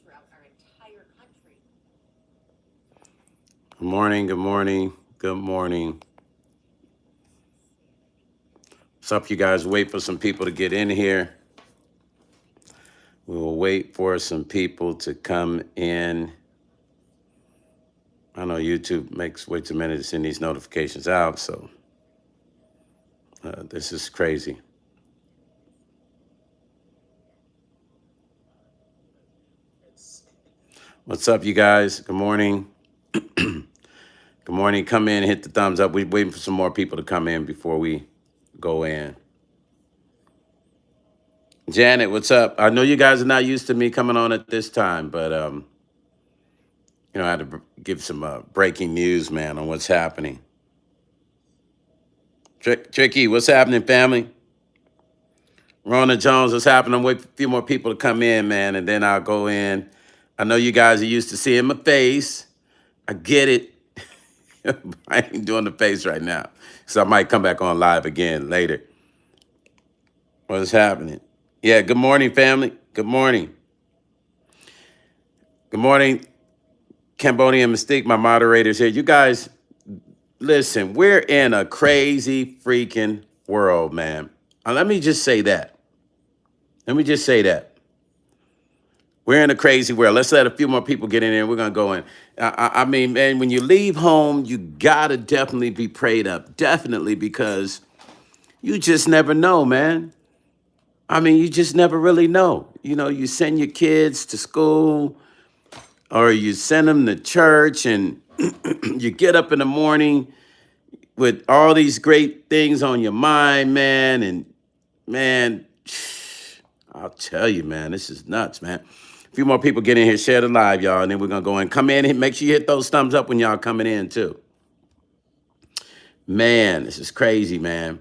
Good morning, good morning, good morning. What's up, you guys? Wait for some people to get in here. We will wait for some people to come in. I know YouTube waits a minute to send these notifications out, so this is crazy. What's up, you guys? Good morning. Good morning. Come in, hit the thumbs up. We're waiting for some more people to come in before we go in. Janet, what's up? I know you guys are not used to me coming on at this time, but I had to give some breaking news, man, on what's happening. Tricky, what's happening, family? Rona Jones, what's happening? I'm waiting for a few more people to come in, man, and then I'll go in. I know you guys are used to seeing my face. I get it. I ain't doing the face right now, so I might come back on live again later. What's happening? Yeah, good morning, family. Good morning. Good morning, Cambodian Mystique, my moderators here. You guys, listen, we're in a crazy freaking world, man. Let me just say that. We're in a crazy world. Let's let a few more people get in there. We're going to go in. I mean, man, when you leave home, you got to definitely be prayed up. Definitely, because you just never know, man. I mean, you just never really know. You know, you send your kids to school or you send them to church and you get up in the morning with all these great things on your mind, man. And, man, I'll tell you, man, this is nuts, man. A few more people get in here, share the live, y'all, and then we're going to go in. Come in and make sure you hit those thumbs up when y'all coming in, too. Man, this is crazy, man.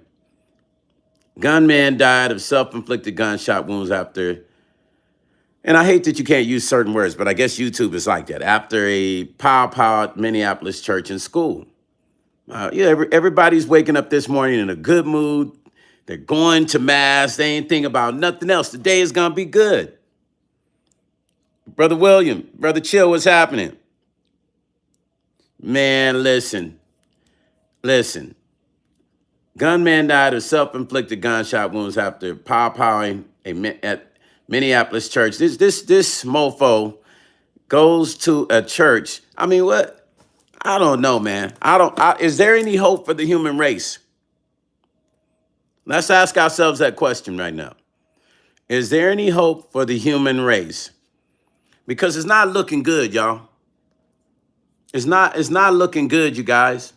Gunman died of self-inflicted gunshot wounds after, and I hate that you can't use certain words, but I guess YouTube is like that, after a pow at Minneapolis church and school. Everybody's waking up this morning in a good mood. They're going to mass. They ain't thinking about nothing else. The day is going to be good. Brother William, Brother Chill, what's happening? Man, listen. Gunman died of self-inflicted gunshot wounds after powering at Minneapolis church. This mofo goes to a church. I mean, what? I don't know, man. Is there any hope for the human race? Let's ask ourselves that question right now. Is there any hope for the human race? Because it's not looking good, y'all. It's not looking good, you guys.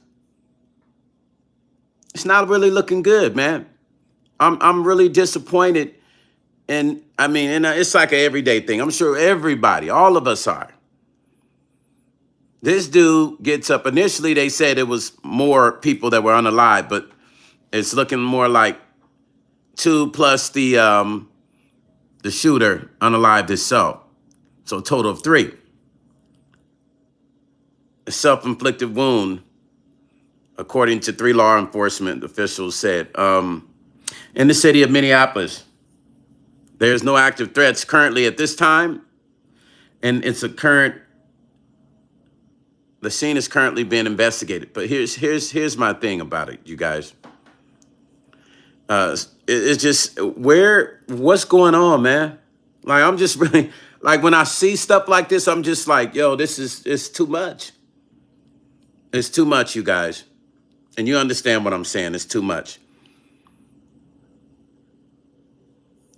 It's not really looking good, man. I'm really disappointed. And I mean, it's like an everyday thing. I'm sure everybody, all of us are. This dude gets up. Initially, they said it was more people that were unalive, but it's looking more like 2 plus the shooter unalived himself. So a total of 3. A self-inflicted wound, according to 3 law enforcement officials said. In the city of Minneapolis, there's no active threats currently at this time, and the scene is currently being investigated. But here's my thing about it, you guys. It's just what's going on, man? Like, I'm just really, like, when I see stuff like this, I'm just like, yo, it's too much. It's too much, you guys. And you understand what I'm saying. It's too much.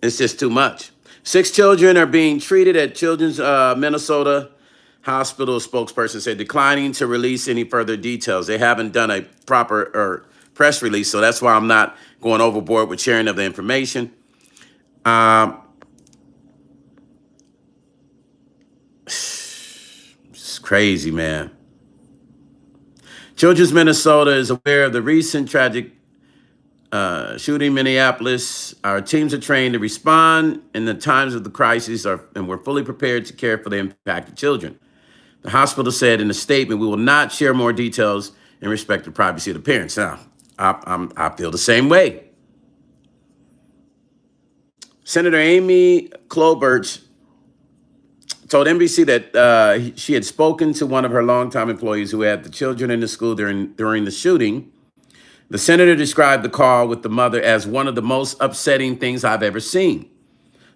It's just too much. 6 children are being treated at Children's Minnesota Hospital, spokesperson said, declining to release any further details. They haven't done a proper press release, so that's why I'm not going overboard with sharing of the information. It's crazy, man. Children's Minnesota is aware of the recent tragic shooting in Minneapolis. Our teams are trained to respond in the times of the crisis, and we're fully prepared to care for the impacted children. The hospital said in a statement, we will not share more details in respect to privacy of the parents. Now, I feel the same way. Senator Amy Klobuchar told NBC that she had spoken to one of her longtime employees who had the children in the school during the shooting. The senator described the call with the mother as one of the most upsetting things I've ever seen.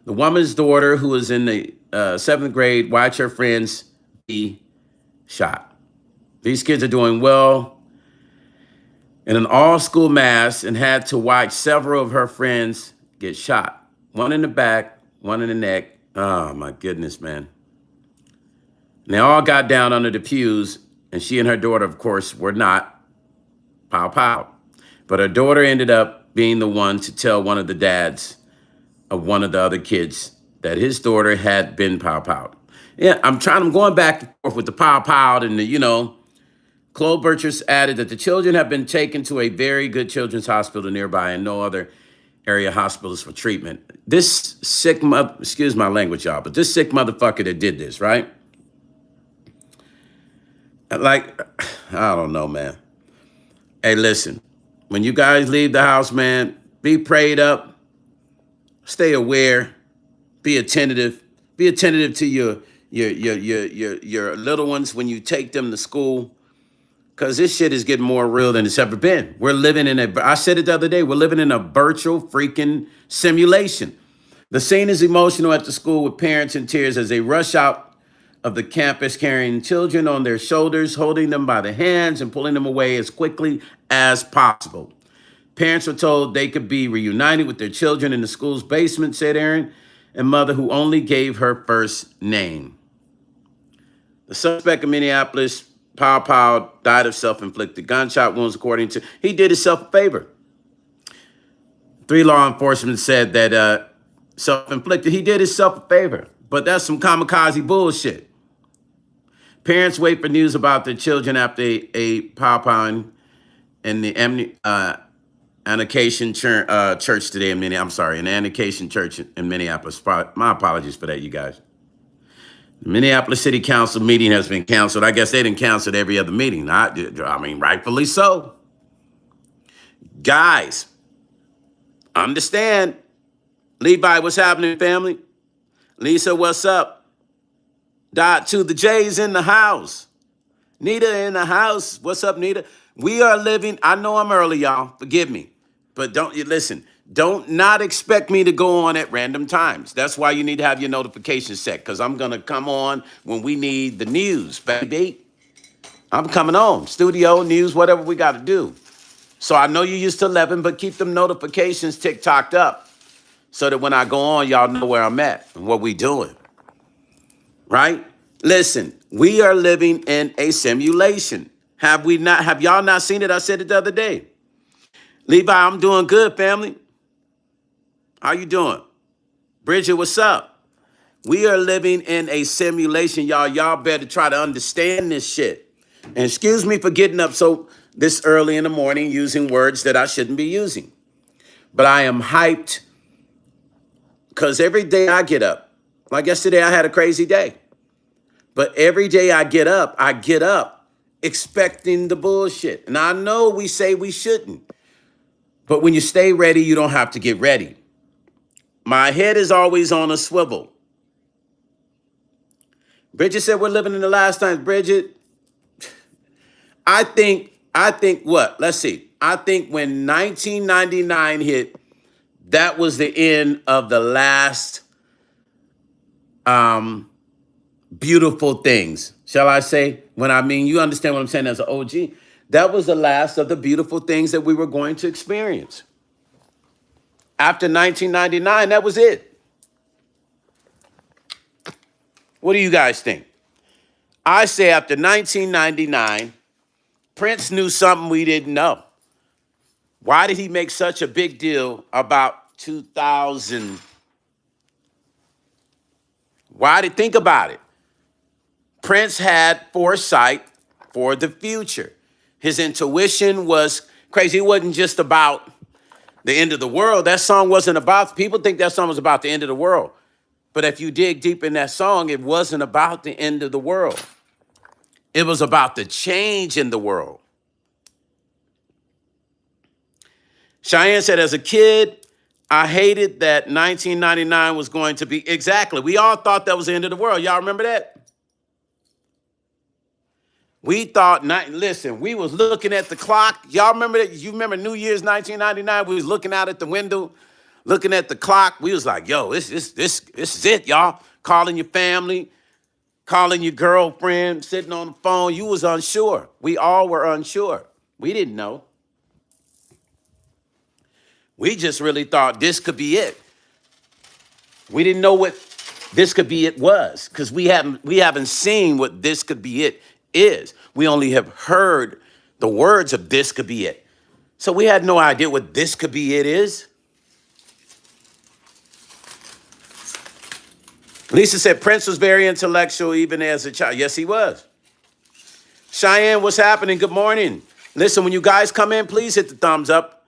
The woman's daughter, who was in the seventh grade, watched her friends be shot. These kids are doing well in an all-school mass and had to watch several of her friends get shot. One in the back, one in the neck. Oh, my goodness, man. And they all got down under the pews, and she and her daughter, of course, were not. Pow, pow. But her daughter ended up being the one to tell one of the dads of one of the other kids that his daughter had been pow, pow. Yeah, I'm going back and forth with the pow, pow, and Chloe Burchers added that the children have been taken to a very good children's hospital nearby and no other area hospitals for treatment. This sick excuse my language, y'all, but this sick motherfucker that did this, right? Like, I don't know, man. Hey, listen, when you guys leave the house, man, be prayed up, stay aware, be attentive to your little ones when you take them to school. Because this shit is getting more real than it's ever been. We're living I said it the other day, we're living in a virtual freaking simulation. The scene is emotional at the school with parents in tears as they rush out of the campus carrying children on their shoulders, holding them by the hands and pulling them away as quickly as possible. Parents were told they could be reunited with their children in the school's basement, said Aaron, a mother who only gave her first name. The suspect in Minneapolis, Pow Pow, died of self-inflicted gunshot wounds, according to, he did himself a favor. 3 law enforcement said that self-inflicted, he did himself a favor, but that's some kamikaze bullshit. Parents wait for news about their children after a Pow Pow in the Mpxone church today in Minneapolis. I'm sorry, an Mpxone church in Minneapolis. My apologies for that, you guys. The Minneapolis City Council meeting has been canceled. I guess they didn't cancel every other meeting. I mean, rightfully so. Guys, understand. Levi, what's happening, family? Lisa, what's up? Dot to the J's in the house. Nita in the house. What's up, Nita? We are living, I know I'm early, y'all. Forgive me. But don't not expect me to go on at random times. That's why you need to have your notifications set, because I'm going to come on when we need the news, baby. I'm coming on. Studio, news, whatever we got to do. So I know you're used to 11, but keep them notifications tick-tocked up so that when I go on, y'all know where I'm at and what we doing. Right? Listen, we are living in a simulation. Have y'all not seen it? I said it the other day. Levi, I'm doing good, family. How you doing? Bridget, what's up? We are living in a simulation, y'all. Y'all better try to understand this shit. And excuse me for getting up so this early in the morning using words that I shouldn't be using. But I am hyped because every day I get up. Like yesterday, I had a crazy day. But every day I get up expecting the bullshit. And I know we say we shouldn't. But when you stay ready, you don't have to get ready. My head is always on a swivel. Bridget said we're living in the last times. Bridget, I think what? Let's see. I think when 1999 hit, that was the end of the last beautiful things. Shall I say? You understand what I'm saying as an OG. That was the last of the beautiful things that we were going to experience. After 1999, that was it. What do you guys think? I say after 1999, Prince knew something we didn't know. Why did he make such a big deal about 2000? Think about it. Prince had foresight for the future. His intuition was crazy. It wasn't just about the end of the world. That song wasn't about, people think that song was about the end of the world. But if you dig deep in that song, it wasn't about the end of the world. It was about the change in the world. Cheyenne said, as a kid, I hated that 1999 was going to be, exactly. We all thought that was the end of the world. Y'all remember that? We thought, listen, we was looking at the clock. Y'all remember that? You remember New Year's 1999? We was looking out at the window, looking at the clock. We was like, yo, this is it, y'all. Calling your family, calling your girlfriend, sitting on the phone. You was unsure. We all were unsure. We didn't know. We just really thought this could be it. We didn't know what this could be it was, because we haven't seen what this could be it is. We only have heard the words of this could be it. So we had no idea what this could be it is. Lisa said Prince was very intellectual even as a child. Yes, he was. Cheyenne, what's happening? Good morning. Listen, when you guys come in, please hit the thumbs up.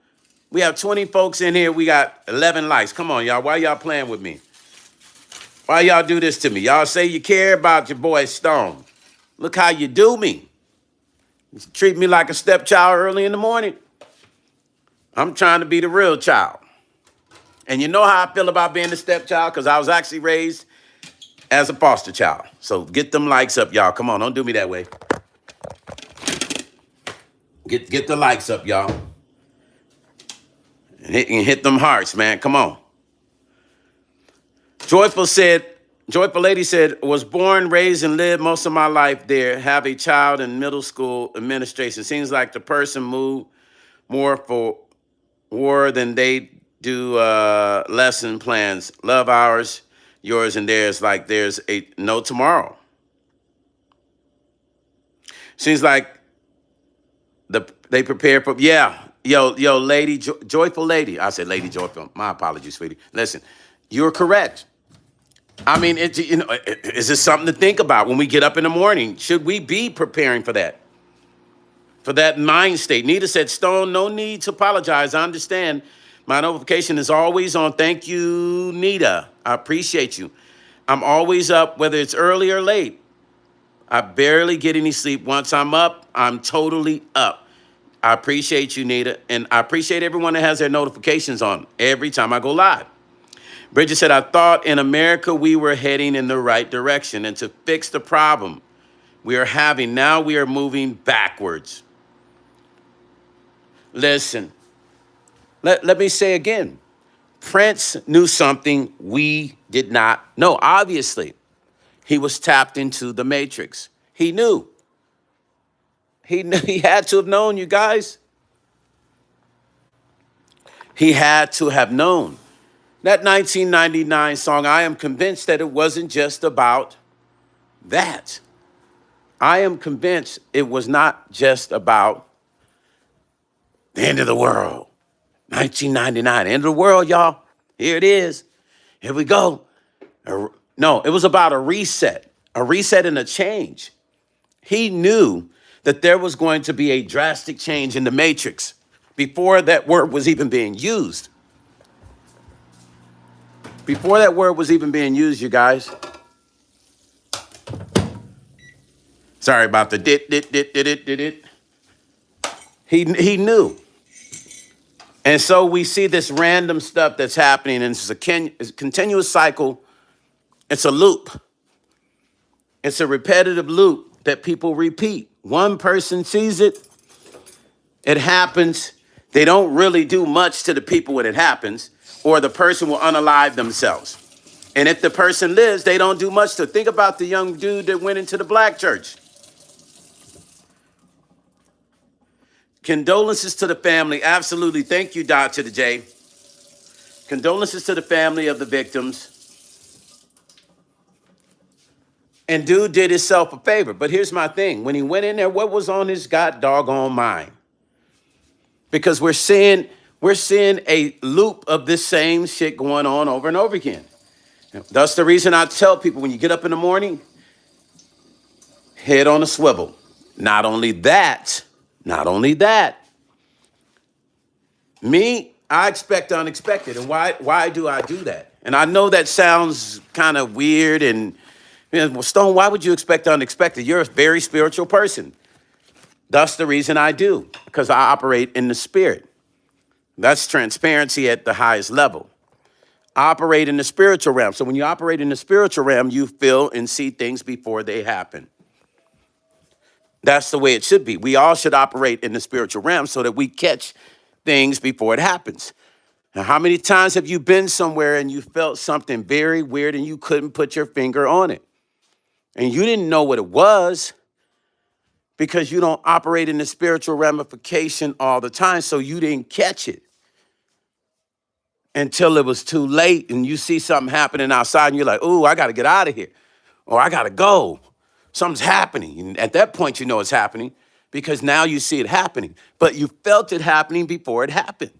We have 20 folks in here. We got 11 likes. Come on, y'all. Why y'all playing with me? Why y'all do this to me? Y'all say you care about your boy Stone. Look how you do me. You treat me like a stepchild early in the morning. I'm trying to be the real child. And you know how I feel about being the stepchild? Because I was actually raised as a foster child. So get them likes up, y'all. Come on, don't do me that way. Get the likes up, y'all. And hit them hearts, man. Come on. Joyful Lady said, was born, raised, and lived most of my life there. Have a child in middle school administration. Seems like the person moved more for war than they do lesson plans. Love ours, yours, and theirs, like there's a no tomorrow. Seems like they prepare for, yeah. Yo, lady, joyful lady. I said lady joyful. My apologies, sweetie. Listen, you're correct. I mean, is this something to think about when we get up in the morning? Should we be preparing for that? For that mind state? Nita said, Stone, no need to apologize. I understand. My notification is always on. Thank you, Nita. I appreciate you. I'm always up, whether it's early or late. I barely get any sleep. Once I'm up, I'm totally up. I appreciate you, Nita. And I appreciate everyone that has their notifications on every time I go live. Bridget said, I thought in America we were heading in the right direction, and to fix the problem we are having, now we are moving backwards. Listen, let me say again, Prince knew something we did not know. Obviously, he was tapped into the matrix. He knew. He had to have known, you guys. He had to have known. That 1999 song, I am convinced that it wasn't just about that. I am convinced it was not just about the end of the world. 1999, end of the world, y'all. Here it is. Here we go. No, it was about a reset and a change. He knew that there was going to be a drastic change in the matrix before that word was even being used. Before that word was even being used, you guys. Sorry about the dit. He knew. And so we see this random stuff that's happening, and it's a continuous cycle. It's a loop. It's a repetitive loop that people repeat. One person sees it. It happens. They don't really do much to the people when it happens, or the person will unalive themselves. And if the person lives, they don't do much to. Think about the young dude that went into the black church. Condolences to the family. Absolutely. Thank you, Dr. J. Condolences to the family of the victims. And dude did himself a favor. But here's my thing. When he went in there, what was on his god doggone mind? Because we're seeing a loop of this same shit going on over and over again. That's the reason I tell people when you get up in the morning, head on a swivel. Not only that, I expect the unexpected. And why do I do that? And I know that sounds kind of weird and, well, Stone, why would you expect the unexpected? You're a very spiritual person. That's the reason I do, because I operate in the spirit. That's transparency at the highest level. Operate in the spiritual realm. So when you operate in the spiritual realm, you feel and see things before they happen. That's the way it should be. We all should operate in the spiritual realm so that we catch things before it happens. Now, how many times have you been somewhere and you felt something very weird and you couldn't put your finger on it? And you didn't know what it was because you don't operate in the spiritual ramification all the time, so you didn't catch it until it was too late and you see something happening outside and you're like, "Ooh, I got to get out of here," or "I got to go. Something's happening." And at that point, you know it's happening because now you see it happening, but you felt it happening before it happened.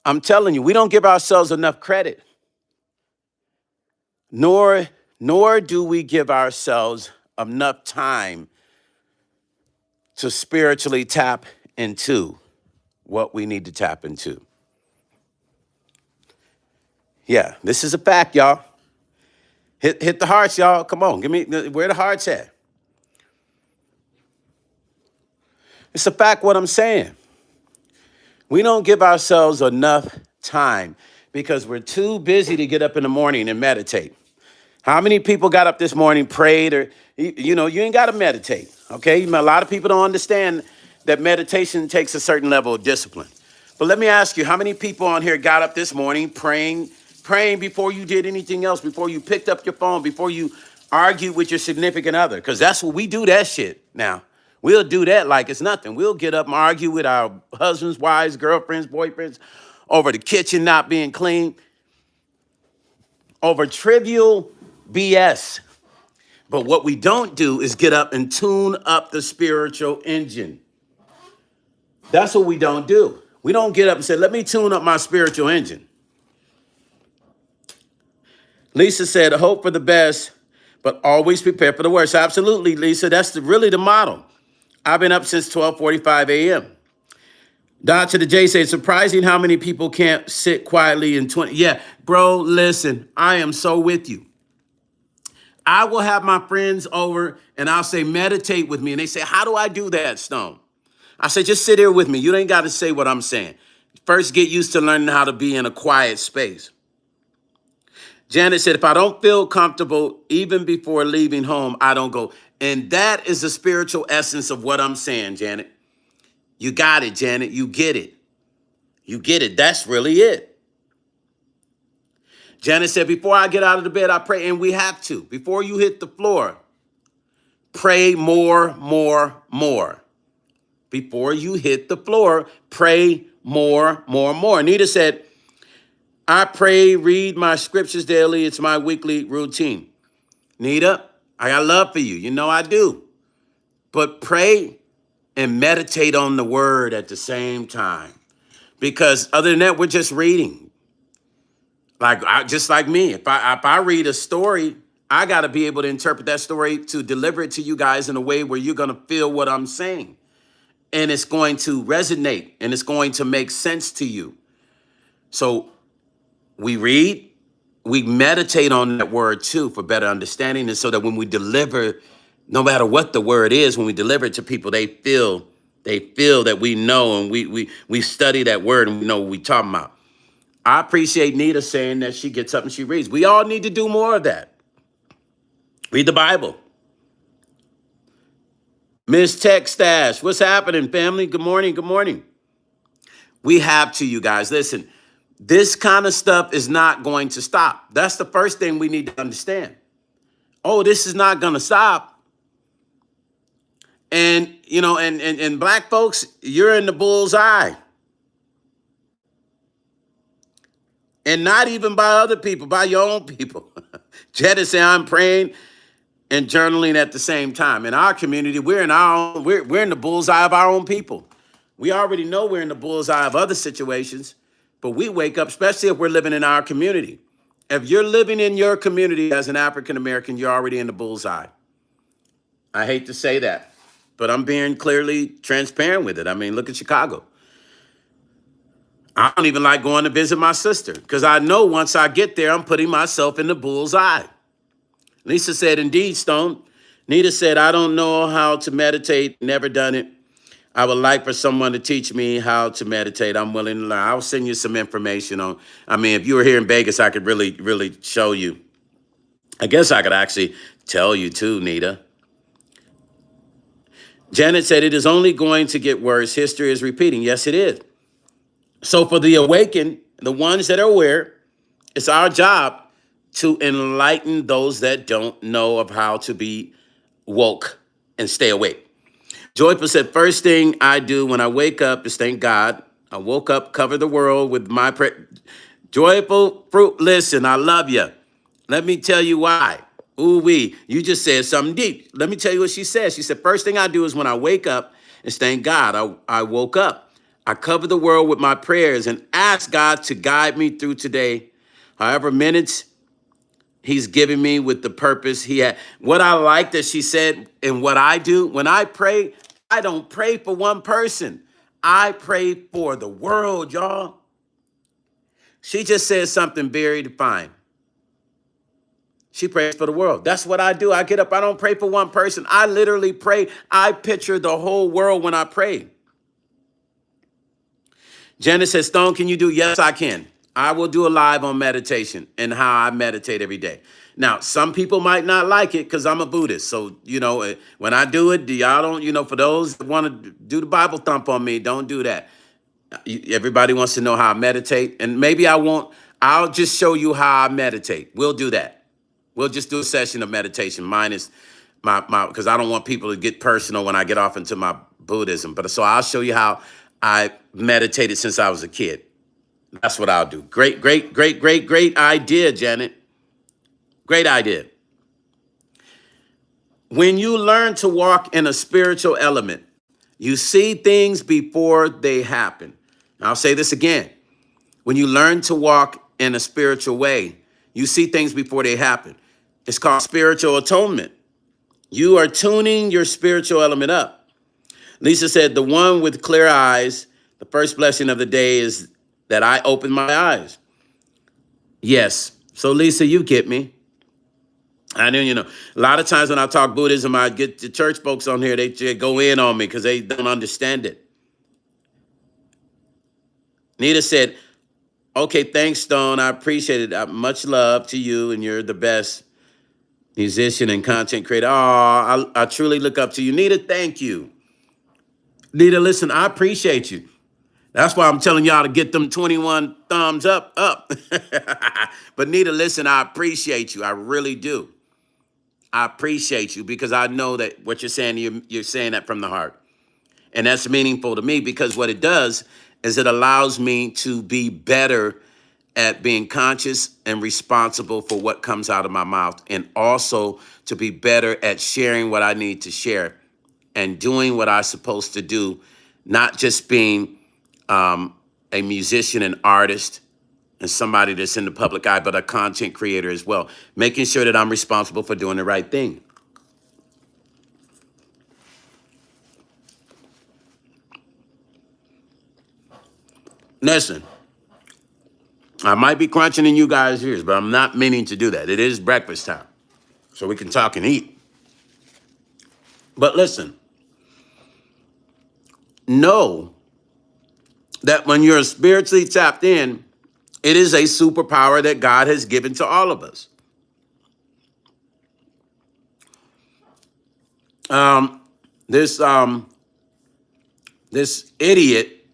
I'm telling you, we don't give ourselves enough credit, nor do we give ourselves enough time to spiritually tap into what we need to tap into. Yeah, this is a fact, y'all. Hit the hearts, y'all. Come on, give me where the hearts at. It's a fact what I'm saying. We don't give ourselves enough time because we're too busy to get up in the morning and meditate. How many people got up this morning, prayed, or, you ain't got to meditate, okay? A lot of people don't understand that meditation takes a certain level of discipline. But let me ask you, how many people on here got up this morning praying before you did anything else, before you picked up your phone, before you argued with your significant other? Because that's what we do that shit now. We'll do that like it's nothing. We'll get up and argue with our husbands, wives, girlfriends, boyfriends over the kitchen not being clean, over trivial BS. But what we don't do is get up and tune up the spiritual engine. That's what we don't do. We don't get up and say, "Let me tune up my spiritual engine." Lisa said, "Hope for the best, but always prepare for the worst." Absolutely, Lisa. That's really the motto. I've been up since 12:45 a.m. Dr. the J said, "Surprising how many people can't sit quietly in 20." Yeah, bro, listen, I am so with you. I will have my friends over and I'll say, "Meditate with me." And they say, "How do I do that, Stone?" I say, "Just sit here with me. You ain't got to say what I'm saying. First, get used to learning how to be in a quiet space." Janet said, "If I don't feel comfortable, even before leaving home, I don't go." And that is the spiritual essence of what I'm saying, Janet. You got it, Janet. You get it. You get it. That's really it. Janet said, "Before I get out of the bed, I pray." And we have to. Before you hit the floor, pray more, more, more. Before you hit the floor, pray more, more, more. Nita said, "I pray, read my scriptures daily. It's my weekly routine." Nita, I got love for you. You know I do. But pray and meditate on the word at the same time. Because other than that, we're just reading. Just like me. If I read a story, I got to be able to interpret that story to deliver it to you guys in a way where you're going to feel what I'm saying. And it's going to resonate and it's going to make sense to you. So we read, we meditate on that word too for better understanding. And so that when we deliver, no matter what the word is, when we deliver it to people, they feel that we know and we study that word and we know what we're talking about. I appreciate Nita saying that she gets up and she reads. We all need to do more of that. Read the Bible. Miss Tech Stash, what's happening, family? Good morning, good morning. We have to, you guys. Listen, this kind of stuff is not going to stop. That's the first thing we need to understand. Oh, this is not going to stop. And, and black folks, you're in the bull's eye. And not even by other people, by your own people. Jetta said, "I'm praying and journaling at the same time." In our community, we're in the bullseye of our own people. We already know we're in the bullseye of other situations, but we wake up, especially if we're living in our community. If you're living in your community as an African American, you're already in the bullseye. I hate to say that, but I'm being clearly transparent with it. I mean, look at Chicago. I don't even like going to visit my sister because I know once I get there, I'm putting myself in the bull's eye. Lisa said, "Indeed, Stone." Nita said, "I don't know how to meditate, never done it. I would like for someone to teach me how to meditate. I'm willing to learn. I'll send you some information on. I mean, if you were here in Vegas, I could really show you. I guess I could actually tell you too, Nita. Janet said it is only going to get worse. History is repeating. Yes, it is. So for the awakened, the ones that are aware, it's our job to enlighten those that don't know of how to be woke and stay awake. Joyful said, first thing I do when I wake up is thank God. I woke up, cover the world with my prayer. Joyful fruit, listen, I love you. Let me tell you why. Ooh wee, you just said something deep. Let me tell you what she said. She said, first thing I do is when I wake up is thank God. I woke up. I cover the world with my prayers and ask God to guide me through today. However minutes he's giving me with the purpose he had. What I like that she said and what I do, when I pray, I don't pray for one person. I pray for the world, y'all. She just said something very defined. She prays for the world. That's what I do. I get up. I don't pray for one person. I literally pray. I picture the whole world when I pray. Janice says, Stone, can you do? Yes, I can. I will do a live on meditation and how I meditate every day. Now, some people might not like it because I'm a Buddhist. So, when I do it, y'all don't, for those that want to do the Bible thump on me, don't do that. Everybody wants to know how I meditate. And maybe I won't. I'll just show you how I meditate. We'll do that. We'll just do a session of meditation. Mine is my because I don't want people to get personal when I get off into my Buddhism. But so I'll show you how I meditated since I was a kid. That's what I'll do. Great idea, Janet. Great idea. When you learn to walk in a spiritual element, you see things before they happen. I'll say this again. When you learn to walk in a spiritual way, you see things before they happen. It's called spiritual atonement. You are tuning your spiritual element up. Lisa said, the one with clear eyes, the first blessing of the day is that I open my eyes. Yes. So, Lisa, you get me. I know, a lot of times when I talk Buddhism, I get the church folks on here, they go in on me because they don't understand it. Nita said, okay, thanks, Stone. I appreciate it. Much love to you, and you're the best musician and content creator. Oh, I truly look up to you. Nita, thank you. Nita, listen, I appreciate you. That's why I'm telling y'all to get them 21 thumbs up. But Nita, listen, I appreciate you. I really do. I appreciate you because I know that what you're saying, you're saying that from the heart. And that's meaningful to me because what it does is it allows me to be better at being conscious and responsible for what comes out of my mouth, and also to be better at sharing what I need to share and doing what I'm supposed to do, not just being a musician and artist and somebody that's in the public eye, but a content creator as well, making sure that I'm responsible for doing the right thing. Listen, I might be crunching in you guys' ears, but I'm not meaning to do that. It is breakfast time, so we can talk and eat. But listen, know that when you're spiritually tapped in, it is a superpower that God has given to all of us. This idiot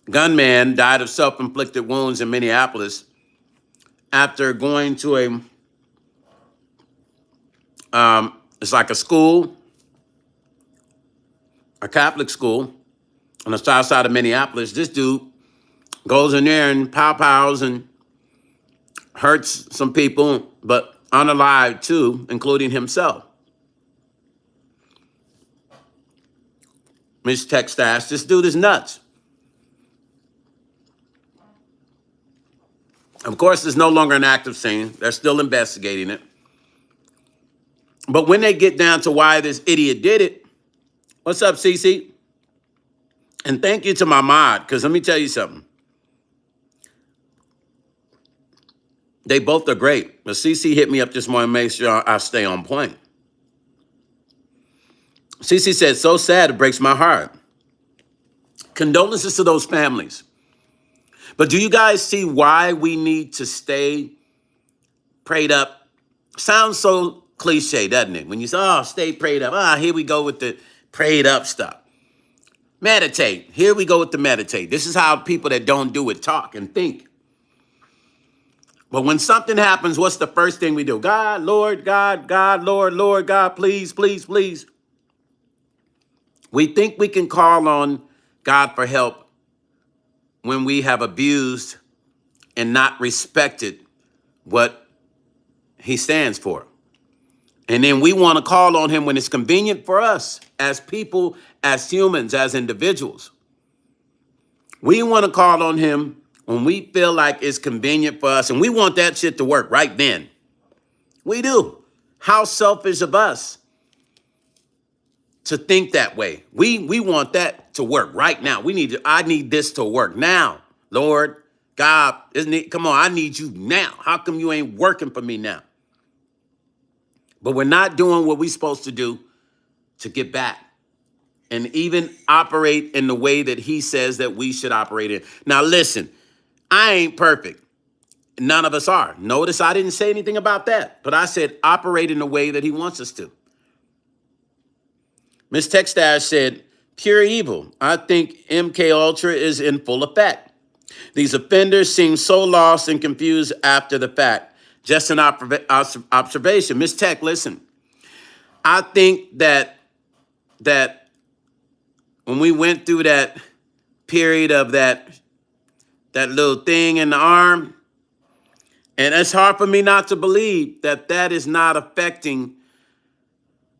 gunman died of self-inflicted wounds in Minneapolis after going to it's like a school, a Catholic school on the south side of Minneapolis. This dude goes in there and pows and hurts some people, but unalive too, including himself. Miss Tech Stash, this dude is nuts. Of course, there's no longer an active scene. They're still investigating it. But when they get down to why this idiot did it, what's up, Cece? And thank you to my mod, because let me tell you something. They both are great. But Cece hit me up this morning, make sure I stay on point. Cece said, so sad, it breaks my heart. Condolences to those families. But do you guys see why we need to stay prayed up? Sounds so cliche, doesn't it? When you say, oh, stay prayed up. Here we go with the prayed up stuff. Meditate. Here we go with the meditate. This is how people that don't do it talk and think. But when something happens, what's the first thing we do? God, Lord, God, God, Lord, Lord, God, please, please, please. We think we can call on God for help when we have abused and not respected what he stands for. And then we want to call on him when it's convenient for us as people, as humans, as individuals. We want to call on him when we feel like it's convenient for us, and we want that shit to work right then. We do. How selfish of us to think that way. We want that to work right now. I need this to work now. Lord, God, isn't it? Come on, I need you now. How come you ain't working for me now? But we're not doing what we're supposed to do to get back and even operate in the way that he says that we should operate in. Now, listen, I ain't perfect. None of us are. Notice I didn't say anything about that, but I said operate in the way that he wants us to. Ms. Techstash said, pure evil. I think MK Ultra is in full effect. These offenders seem so lost and confused after the fact. Just an observation. Ms. Tech, listen. I think that when we went through that period of that little thing in the arm, and it's hard for me not to believe that is not affecting.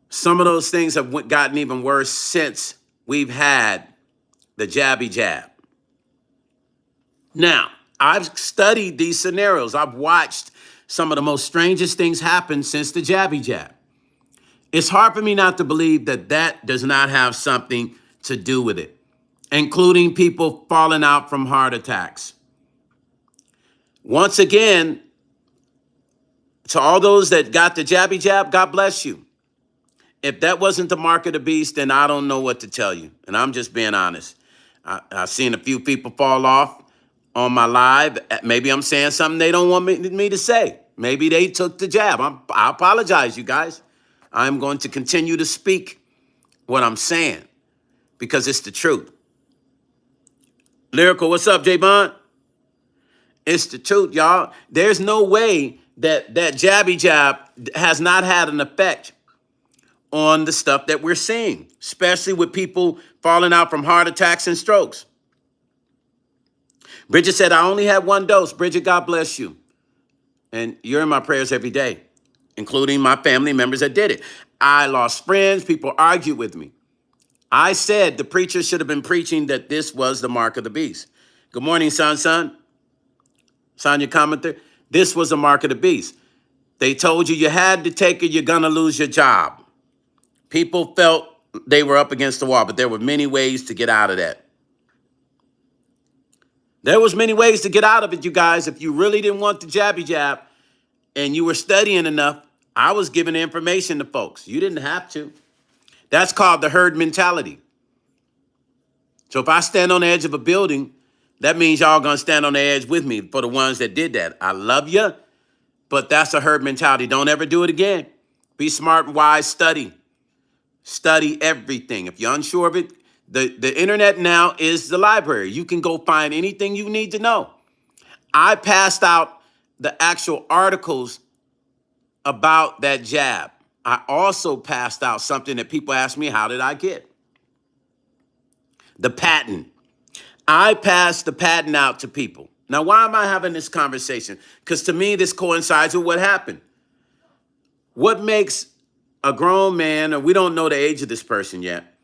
Some of those things have gotten even worse since we've had the jabby jab. Now, I've studied these scenarios. I've watched some of the most strangest things happen since the jabby jab. It's hard for me not to believe that does not have something to do with it, including people falling out from heart attacks. Once again, to all those that got the jabby jab, God bless you. If that wasn't the mark of the beast, then I don't know what to tell you. And I'm just being honest. I've seen a few people fall off on my live. Maybe I'm saying something they don't want me to say. Maybe they took the jab. I apologize, you guys. I'm going to continue to speak what I'm saying because it's the truth. Lyrical, what's up, J-Bond? It's the truth, y'all. There's no way that jabby jab has not had an effect on the stuff that we're seeing, especially with people falling out from heart attacks and strokes. Bridget said, I only had one dose. Bridget, God bless you. And you're in my prayers every day, including my family members that did it. I lost friends. People argued with me. I said the preacher should have been preaching that this was the mark of the beast. Good morning, son. Sonia commenter. This was the mark of the beast. They told you had to take it. You're going to lose your job. People felt they were up against the wall, but there were many ways to get out of that. There was many ways to get out of it, you guys. If you really didn't want the jabby jab and you were studying enough, I was giving the information to folks. You didn't have to. That's called the herd mentality. So if I stand on the edge of a building, that means y'all gonna stand on the edge with me for the ones that did that. I love you, but that's a herd mentality. Don't ever do it again. Be smart and wise, study. Study everything. If you're unsure of it, the internet now is the library. You can go find anything you need to know. I passed out the actual articles about that jab. I also passed out something that people ask me, how did I get? The patent. I passed the patent out to people. Now, why am I having this conversation? Because to me, this coincides with what happened. What makes a grown man, and we don't know the age of this person yet,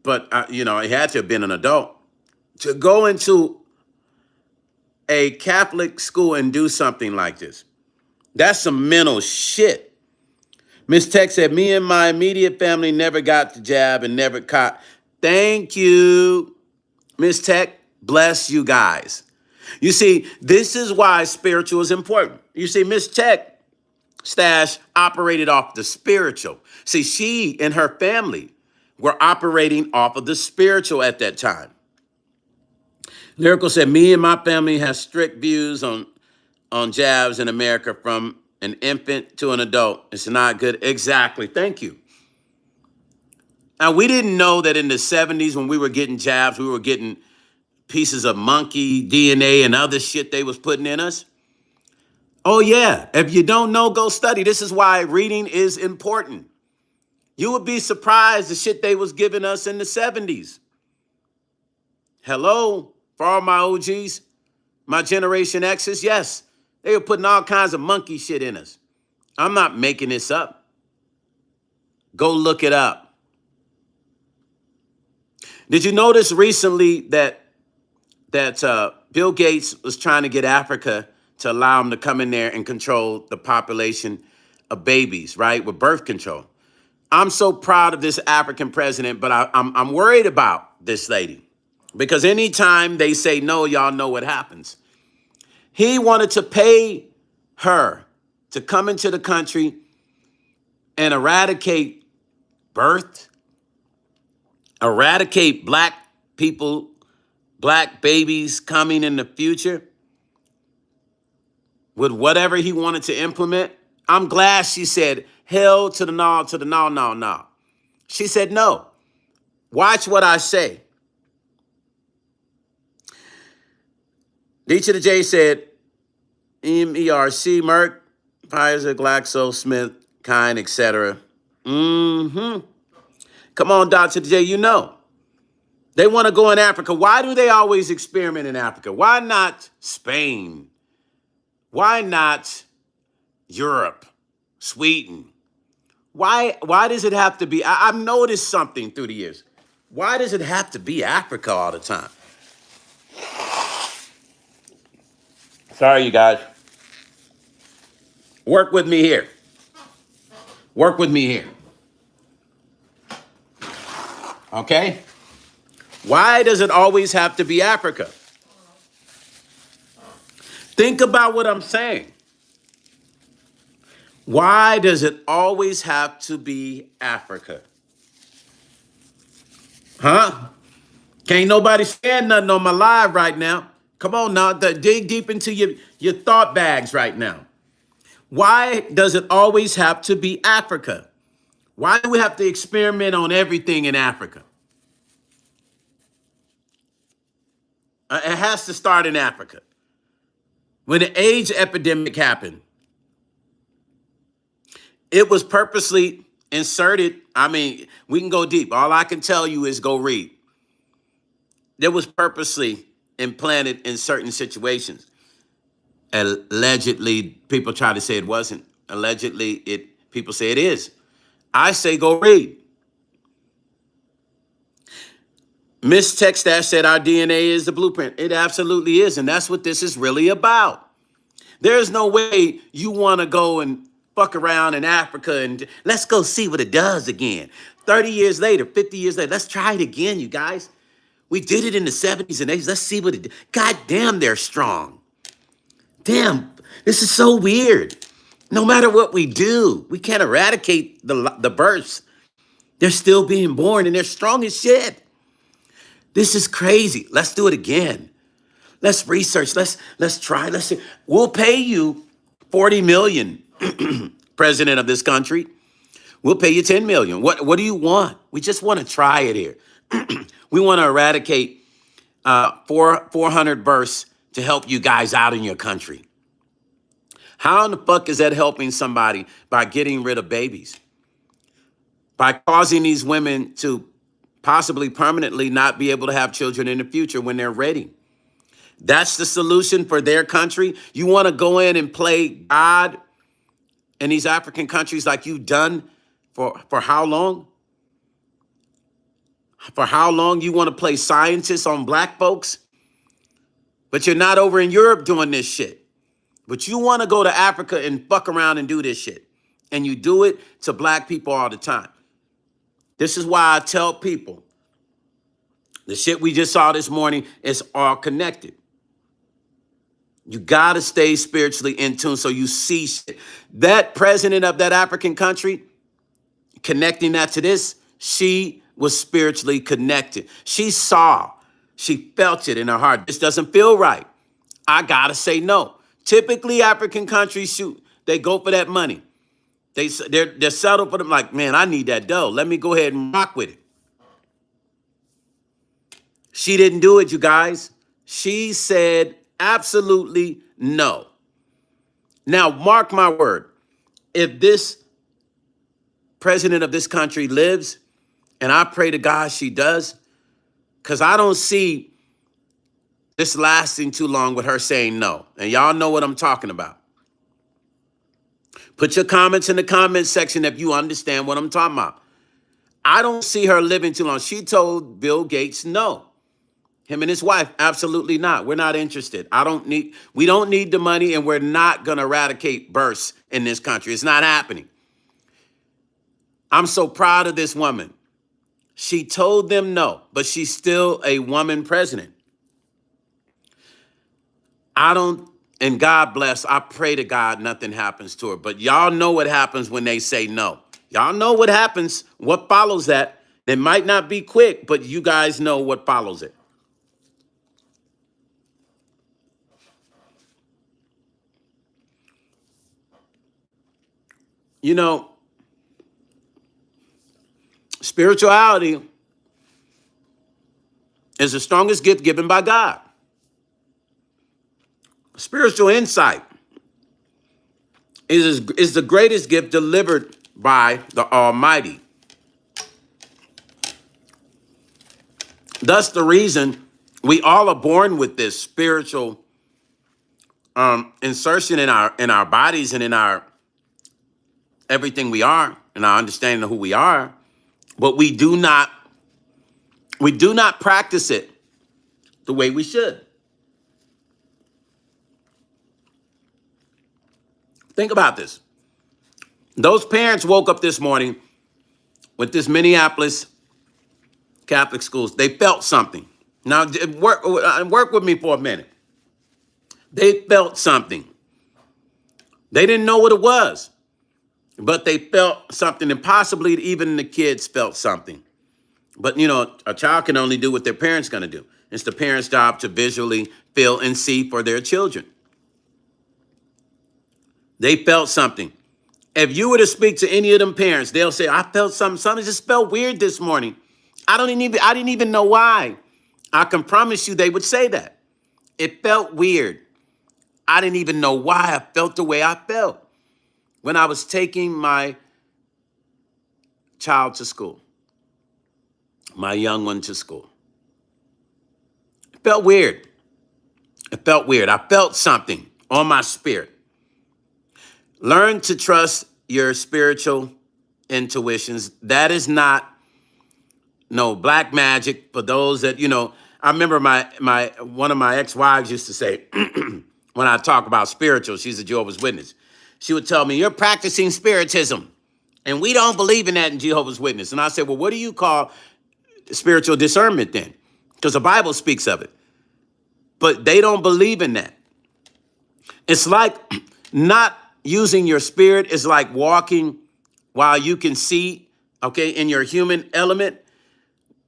but, he had to have been an adult, to go into a Catholic school and do something like this. That's some mental shit. Miss Tech said, me and my immediate family never got the jab and never caught. Thank you, Miss Tech. Bless you guys. You see, this is why spiritual is important. You see, Miss Tech Stash operated off the spiritual. See, she and her family were operating off of the spiritual at that time. Lyrical said, me and my family have strict views on jabs in America from an infant to an adult. It's not good. Exactly. Thank you. Now, we didn't know that in the 70s when we were getting jabs, we were getting pieces of monkey DNA and other shit they was putting in us. Oh, yeah. If you don't know, go study. This is why reading is important. You would be surprised the shit they was giving us in the 70s. Hello, for all my OGs, my Generation X's, yes. They were putting all kinds of monkey shit in us. I'm not making this up. Go look it up. Did you notice recently that Bill Gates was trying to get Africa to allow him to come in there and control the population of babies, right, with birth control? I'm so proud of this African president, but I'm worried about this lady because anytime they say no, y'all know what happens. He wanted to pay her to come into the country and eradicate birth, eradicate black people, black babies coming in the future with whatever he wanted to implement. I'm glad she said, hell to the no, to the no, no, no. She said no. Watch what I say. D to the J said, MERC, Merck, Pfizer, Glaxo, Smith, Kind, etc. Come on, Dot to the J, you know. They want to go in Africa. Why do they always experiment in Africa? Why not Spain? Why not Europe, Sweden? Why does it have to be? I've noticed something through the years. Why does it have to be Africa all the time? Sorry, you guys. Work with me here. Work with me here. Okay? Why does it always have to be Africa? Think about what I'm saying. Why does it always have to be Africa? Huh? Can't nobody stand nothing on my live right now. Come on now, dig deep into your thought bags right now. Why does it always have to be Africa? Why do we have to experiment on everything in Africa? It has to start in Africa. When the AIDS epidemic happened, it was purposely inserted. I mean, we can go deep. All I can tell you is go read. It was purposely implanted in certain situations. Allegedly, people try to say it wasn't. Allegedly, people say it is. I say go read. Miss Techstash said our DNA is the blueprint. It absolutely is, and that's what this is really about. There's no way you want to go and fuck around in Africa and let's go see what it does again. 30 years later, 50 years later, let's try it again, you guys. We did it in the 70s and 80s. Let's see what it did. God damn, they're strong. Damn, this is so weird. No matter what we do, we can't eradicate the births. They're still being born and they're strong as shit. This is crazy. Let's do it again. Let's research. Let's try. Let's see. We'll pay you 40 million, president of this country. We'll pay you 10 million. What do you want? We just want to try it here. We want to eradicate 400 births to help you guys out in your country. How in the fuck is that helping somebody by getting rid of babies? By causing these women to possibly permanently not be able to have children in the future when they're ready. That's the solution for their country. You want to go in and play God in these African countries like you've done for how long? For how long you want to play scientists on black folks? But you're not over in Europe doing this shit. But you want to go to Africa and fuck around and do this shit. And you do it to black people all the time. This is why I tell people, the shit we just saw this morning is all connected. You got to stay spiritually in tune so you see shit. That president of that African country, connecting that to this, she was spiritually connected. She saw, she felt it in her heart. This doesn't feel right. I gotta say no. Typically, African countries, shoot, they go for that money. They're settled for them. Like, man, I need that dough. Let me go ahead and rock with it. She didn't do it, you guys. She said absolutely no. Now, mark my word. If this president of this country lives, and I pray to God she does, because I don't see this lasting too long with her saying no. And y'all know what I'm talking about. Put your comments in the comment section if you understand what I'm talking about. I don't see her living too long. She told Bill Gates no. Him and his wife, absolutely not. We're not interested. We don't need the money, and we're not going to eradicate births in this country. It's not happening. I'm so proud of this woman. She told them no, but she's still a woman president. And God bless, I pray to God nothing happens to her. But y'all know what happens when they say no. Y'all know what happens, what follows that. It might not be quick, but you guys know what follows it. You know, spirituality is the strongest gift given by God. Spiritual insight is the greatest gift delivered by the Almighty. Thus the reason we all are born with this spiritual insertion in our bodies and in our everything we are, and our understanding of who we are, but we do not practice it the way we should. Think about this. Those parents woke up this morning with this Minneapolis Catholic schools. They felt something. Now, work with me for a minute. They felt something. They didn't know what it was, but they felt something, and possibly even the kids felt something. But, you know, a child can only do what their parents going to do. It's the parents' job to visually feel and see for their children. They felt something. If you were to speak to any of them parents, they'll say, I felt something. Something just felt weird this morning. I didn't even know why. I can promise you they would say that. It felt weird. I didn't even know why I felt the way I felt when I was taking my child to school, my young one to school. It felt weird. It felt weird. I felt something on my spirit. Learn to trust your spiritual intuitions. That is not no black magic for those that, you know. I remember one of my ex-wives used to say, when I talk about spiritual, she's a Jehovah's Witness. She would tell me, you're practicing spiritism, and we don't believe in that in Jehovah's Witness. And I said, well, what do you call spiritual discernment then? Because the Bible speaks of it. But they don't believe in that. It's like not using your spirit is like walking while you can see, okay, in your human element,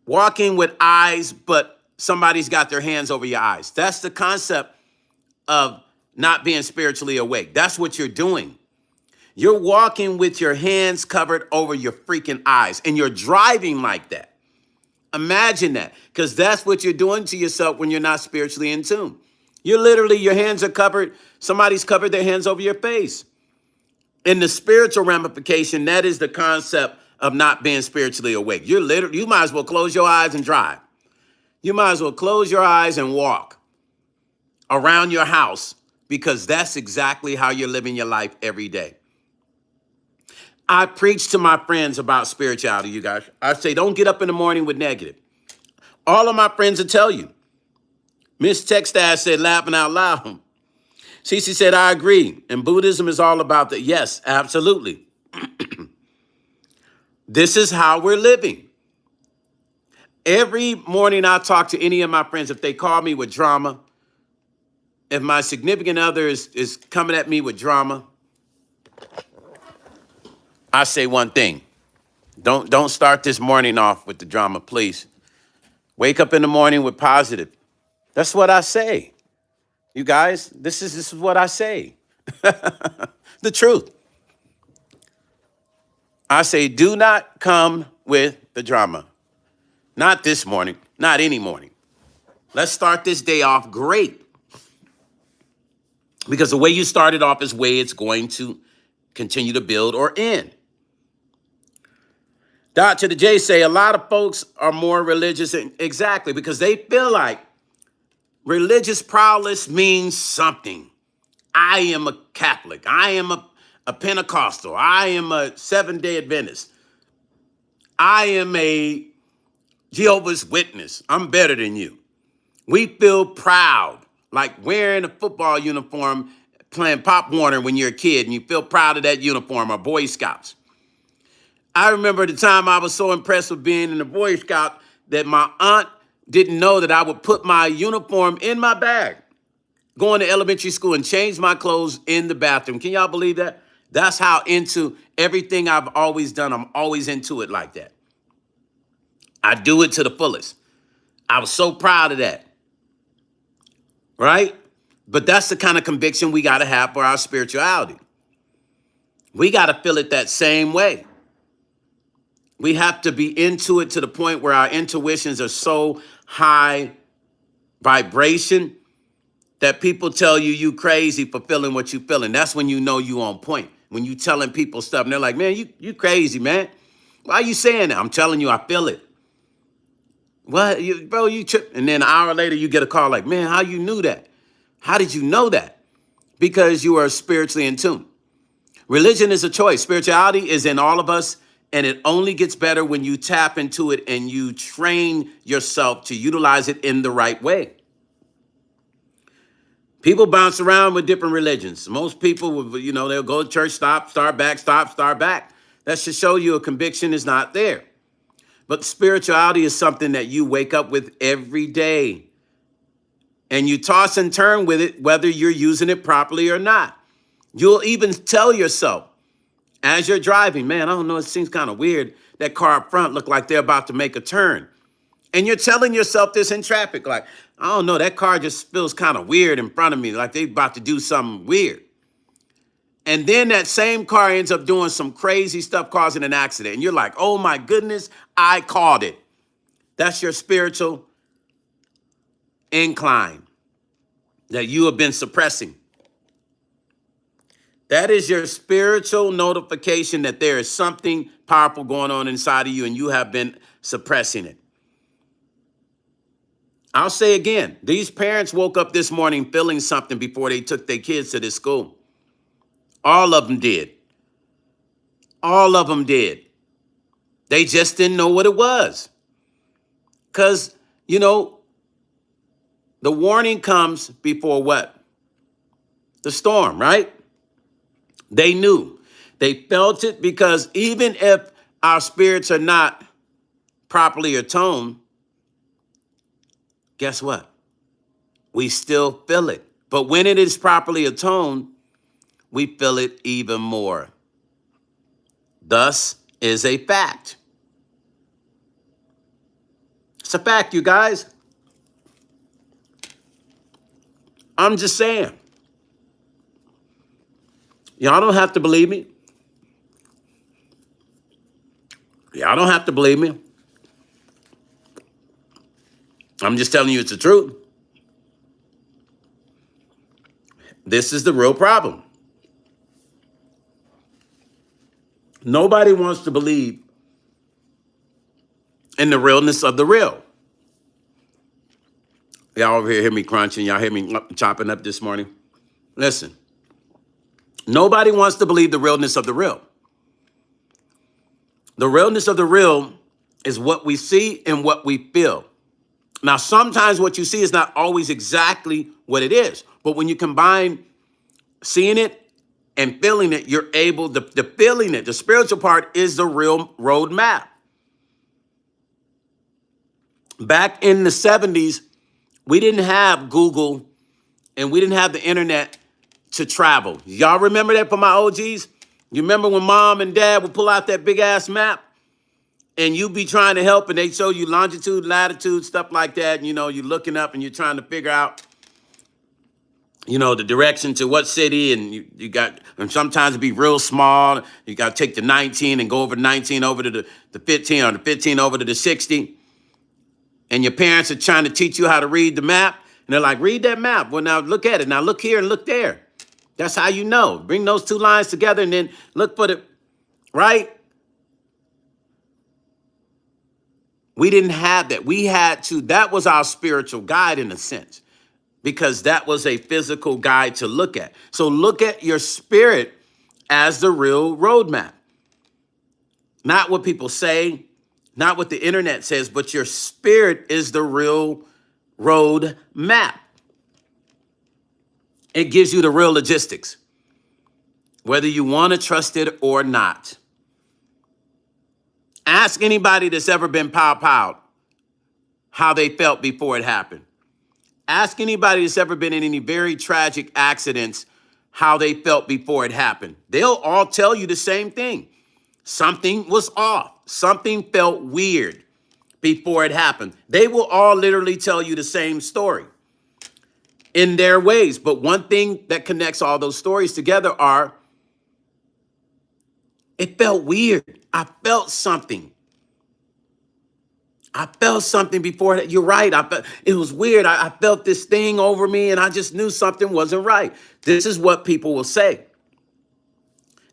walking with eyes, but somebody's got their hands over your eyes. That's the concept of not being spiritually awake. That's what you're doing. You're walking with your hands covered over your freaking eyes, and you're driving like that. Imagine that, because that's what you're doing to yourself when you're not spiritually in tune. You're literally, your hands are covered. Somebody's covered their hands over your face. In the spiritual ramification, that is the concept of not being spiritually awake. You might as well close your eyes and drive. You might as well close your eyes and walk around your house, because that's exactly how you're living your life every day. I preach to my friends about spirituality, you guys. I say, don't get up in the morning with negative. All of my friends will tell you. Miss Textas said, laughing out loud. Cece said, I agree. And Buddhism is all about that. Yes, absolutely. This is how we're living. Every morning I talk to any of my friends, if they call me with drama, if my significant other is coming at me with drama, I say one thing. Don't start this morning off with the drama, please. Wake up in the morning with positive. That's what I say. You guys, this is what I say. The truth. I say, do not come with the drama. Not this morning, not any morning. Let's start this day off great. Because the way you started off is the way it's going to continue to build or end. Dr. the J say a lot of folks are more religious, exactly, because they feel like religious prowess means something. I am a Catholic. I am a Pentecostal. I am a Seventh-day Adventist. I am a Jehovah's Witness. I'm better than you. We feel proud, like wearing a football uniform, playing Pop Warner when you're a kid, and you feel proud of that uniform, or Boy Scouts. I remember the time I was so impressed with being in the Boy Scout that my aunt didn't know that I would put my uniform in my bag, going to elementary school and change my clothes in the bathroom. Can y'all believe that? That's how into everything I've always done. I'm always into it like that. I do it to the fullest. I was so proud of that. Right? But that's the kind of conviction we got to have for our spirituality. We got to feel it that same way. We have to be into it to the point where our intuitions are so high vibration that people tell you crazy for feeling what you feeling. That's when you know you on point. When you telling people stuff and they're like, man, you crazy, man. Why are you saying that? I'm telling you, I feel it. What, bro, you trip. And then an hour later, you get a call like, man, how you knew that? How did you know that? Because you are spiritually in tune. Religion is a choice. Spirituality is in all of us, and it only gets better when you tap into it and you train yourself to utilize it in the right way. People bounce around with different religions. Most people, they'll go to church, stop, start back, stop, start back. That should show you a conviction is not there. But spirituality is something that you wake up with every day. And you toss and turn with it, whether you're using it properly or not. You'll even tell yourself as you're driving, man, I don't know, it seems kind of weird. That car up front looked like they're about to make a turn. And you're telling yourself this in traffic, like, I don't know, that car just feels kind of weird in front of me, like they're about to do something weird. And then that same car ends up doing some crazy stuff, causing an accident. And you're like, oh my goodness, I called it. That's your spiritual incline that you have been suppressing. That is your spiritual notification that there is something powerful going on inside of you and you have been suppressing it. I'll say again, these parents woke up this morning feeling something before they took their kids to this school. All of them did. All of them did. They just didn't know what it was. Because, the warning comes before what? The storm, right? They knew. They felt it because even if our spirits are not properly attuned, guess what? We still feel it. But when it is properly attuned, we feel it even more. Thus is a fact. It's a fact, you guys. I'm just saying. Y'all don't have to believe me. Y'all don't have to believe me. I'm just telling you it's the truth. This is the real problem. Nobody wants to believe in the realness of the real. Y'all over here hear me crunching. Y'all hear me chopping up this morning. Listen, nobody wants to believe the realness of the real. The realness of the real is what we see and what we feel. Now, sometimes what you see is not always exactly what it is. But when you combine seeing it and feeling it, you're able to, the feeling it. The spiritual part is the real roadmap. Back in the 70s, we didn't have Google and we didn't have the internet to travel. Y'all remember that for my OGs? You remember when mom and dad would pull out that big ass map and you be trying to help, and they show you longitude, latitude, stuff like that. And, you're looking up and you're trying to figure out, the direction to what city, and and sometimes it be real small. You got to take the 19 and go over 19 over to the 15, or the 15 over to the 60. And your parents are trying to teach you how to read the map. And they're like, read that map. Well, now look at it. Now look here and look there. That's how you know. Bring those two lines together and then look for the, right? We didn't have that. We had to, that was our spiritual guide in a sense, because that was a physical guide to look at. So look at your spirit as the real roadmap. Not what people say, not what the internet says, but your spirit is the real road map. It gives you the real logistics, whether you want to trust it or not. Ask anybody that's ever been pow-powed how they felt before it happened. Ask anybody that's ever been in any very tragic accidents how they felt before it happened. They'll all tell you the same thing. Something was off. Something felt weird before it happened. They will all literally tell you the same story in their ways. But one thing that connects all those stories together are, it felt weird. I felt something. I felt something before that. You're right. It was weird. I felt this thing over me and I just knew something wasn't right. This is what people will say.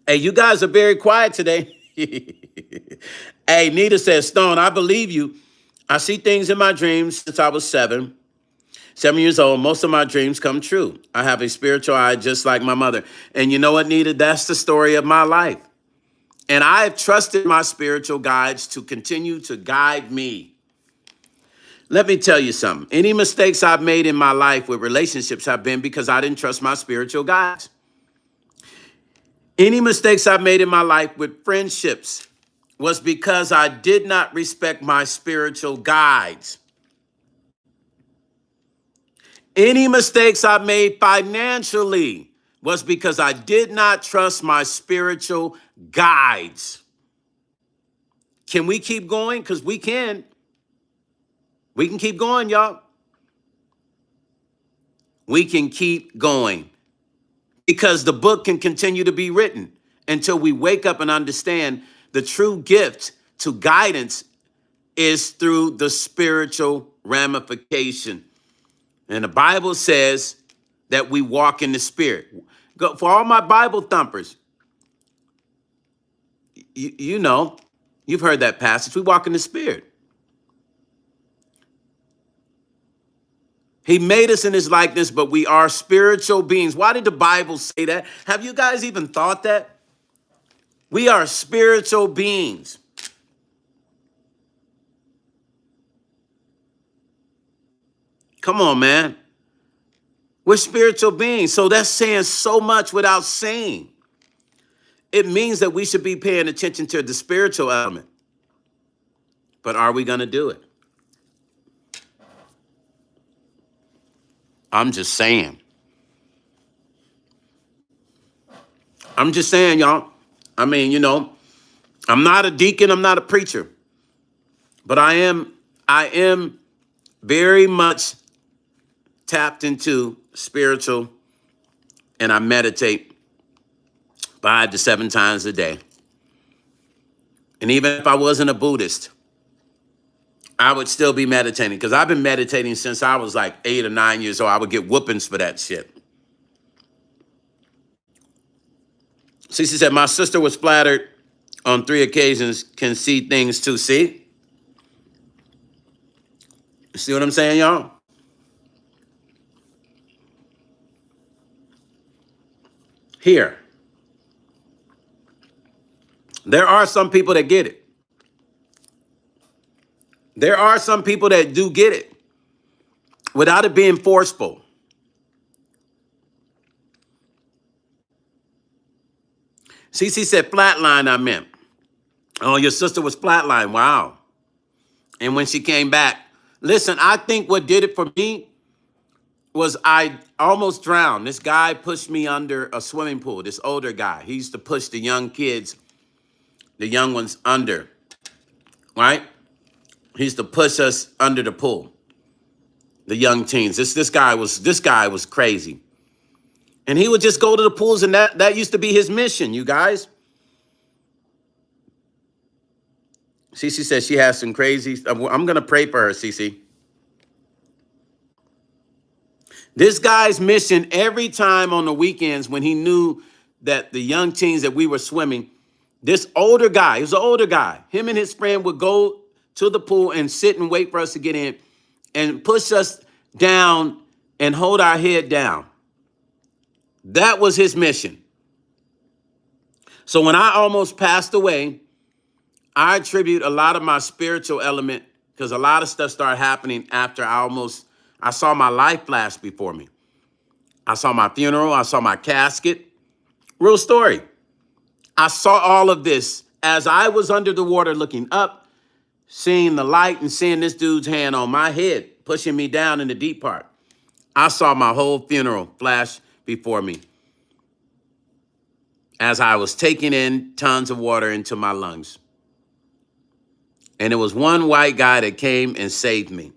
Hey, you guys are very quiet today. Hey, Nita says, Stone, I believe you. I see things in my dreams since I was 7 years old. Most of my dreams come true. I have a spiritual eye just like my mother. And you know what, Nita? That's the story of my life. And I have trusted my spiritual guides to continue to guide me. Let me tell you something. Any mistakes I've made in my life with relationships have been because I didn't trust my spiritual guides. Any mistakes I've made in my life with friendships was because I did not respect my spiritual guides. Any mistakes I've made financially was because I did not trust my spiritual guides. Can we keep going? Because we can. We can keep going, y'all. We can keep going. Because the book can continue to be written until we wake up and understand the true gift to guidance is through the spiritual ramification. And the Bible says that we walk in the spirit. For all my Bible thumpers, you know, you've heard that passage. We walk in the spirit. He made us in his likeness, but we are spiritual beings. Why did the Bible say that? Have you guys even thought that? We are spiritual beings. Come on, man. We're spiritual beings. So that's saying so much without saying. It means that we should be paying attention to the spiritual element. But are we going to do it? I'm just saying. I'm just saying, y'all. I mean, you know, I'm not a deacon. I'm not a preacher. But I am very much tapped into spiritual, and I meditate 5 to 7 times a day. And even if I wasn't a Buddhist, I would still be meditating, because I've been meditating since I was like 8 or 9 years old. I would get whoopings for that shit. Cece said, my sister was flattered on 3 occasions, can see things too. See? You see what I'm saying, y'all? Here. There are some people that get it. There are some people that do get it without it being forceful. Cece said flatline, I meant. Oh, your sister was flatline. Wow. And when she came back, listen, I think what did it for me was I almost drowned. This guy pushed me under a swimming pool, this older guy. He used to push the young kids, the young ones under. right? He used to push us under the pool, the young teens. This guy was crazy. And he would just go to the pools, and that used to be his mission, you guys. Cece says she has some crazy. I'm gonna pray for her, Cece. This guy's mission every time on the weekends when he knew that the young teens that we were swimming, this older guy, he was an older guy, him and his friend would go to the pool and sit and wait for us to get in and push us down and hold our head down. That was his mission. So when I almost passed away, I attribute a lot of my spiritual element because a lot of stuff started happening after I saw my life flash before me. I saw my funeral. I saw my casket. Real story. I saw all of this as I was under the water looking up, seeing the light and seeing this dude's hand on my head, pushing me down in the deep part. I saw my whole funeral flash before me as I was taking in tons of water into my lungs. And it was one white guy that came and saved me.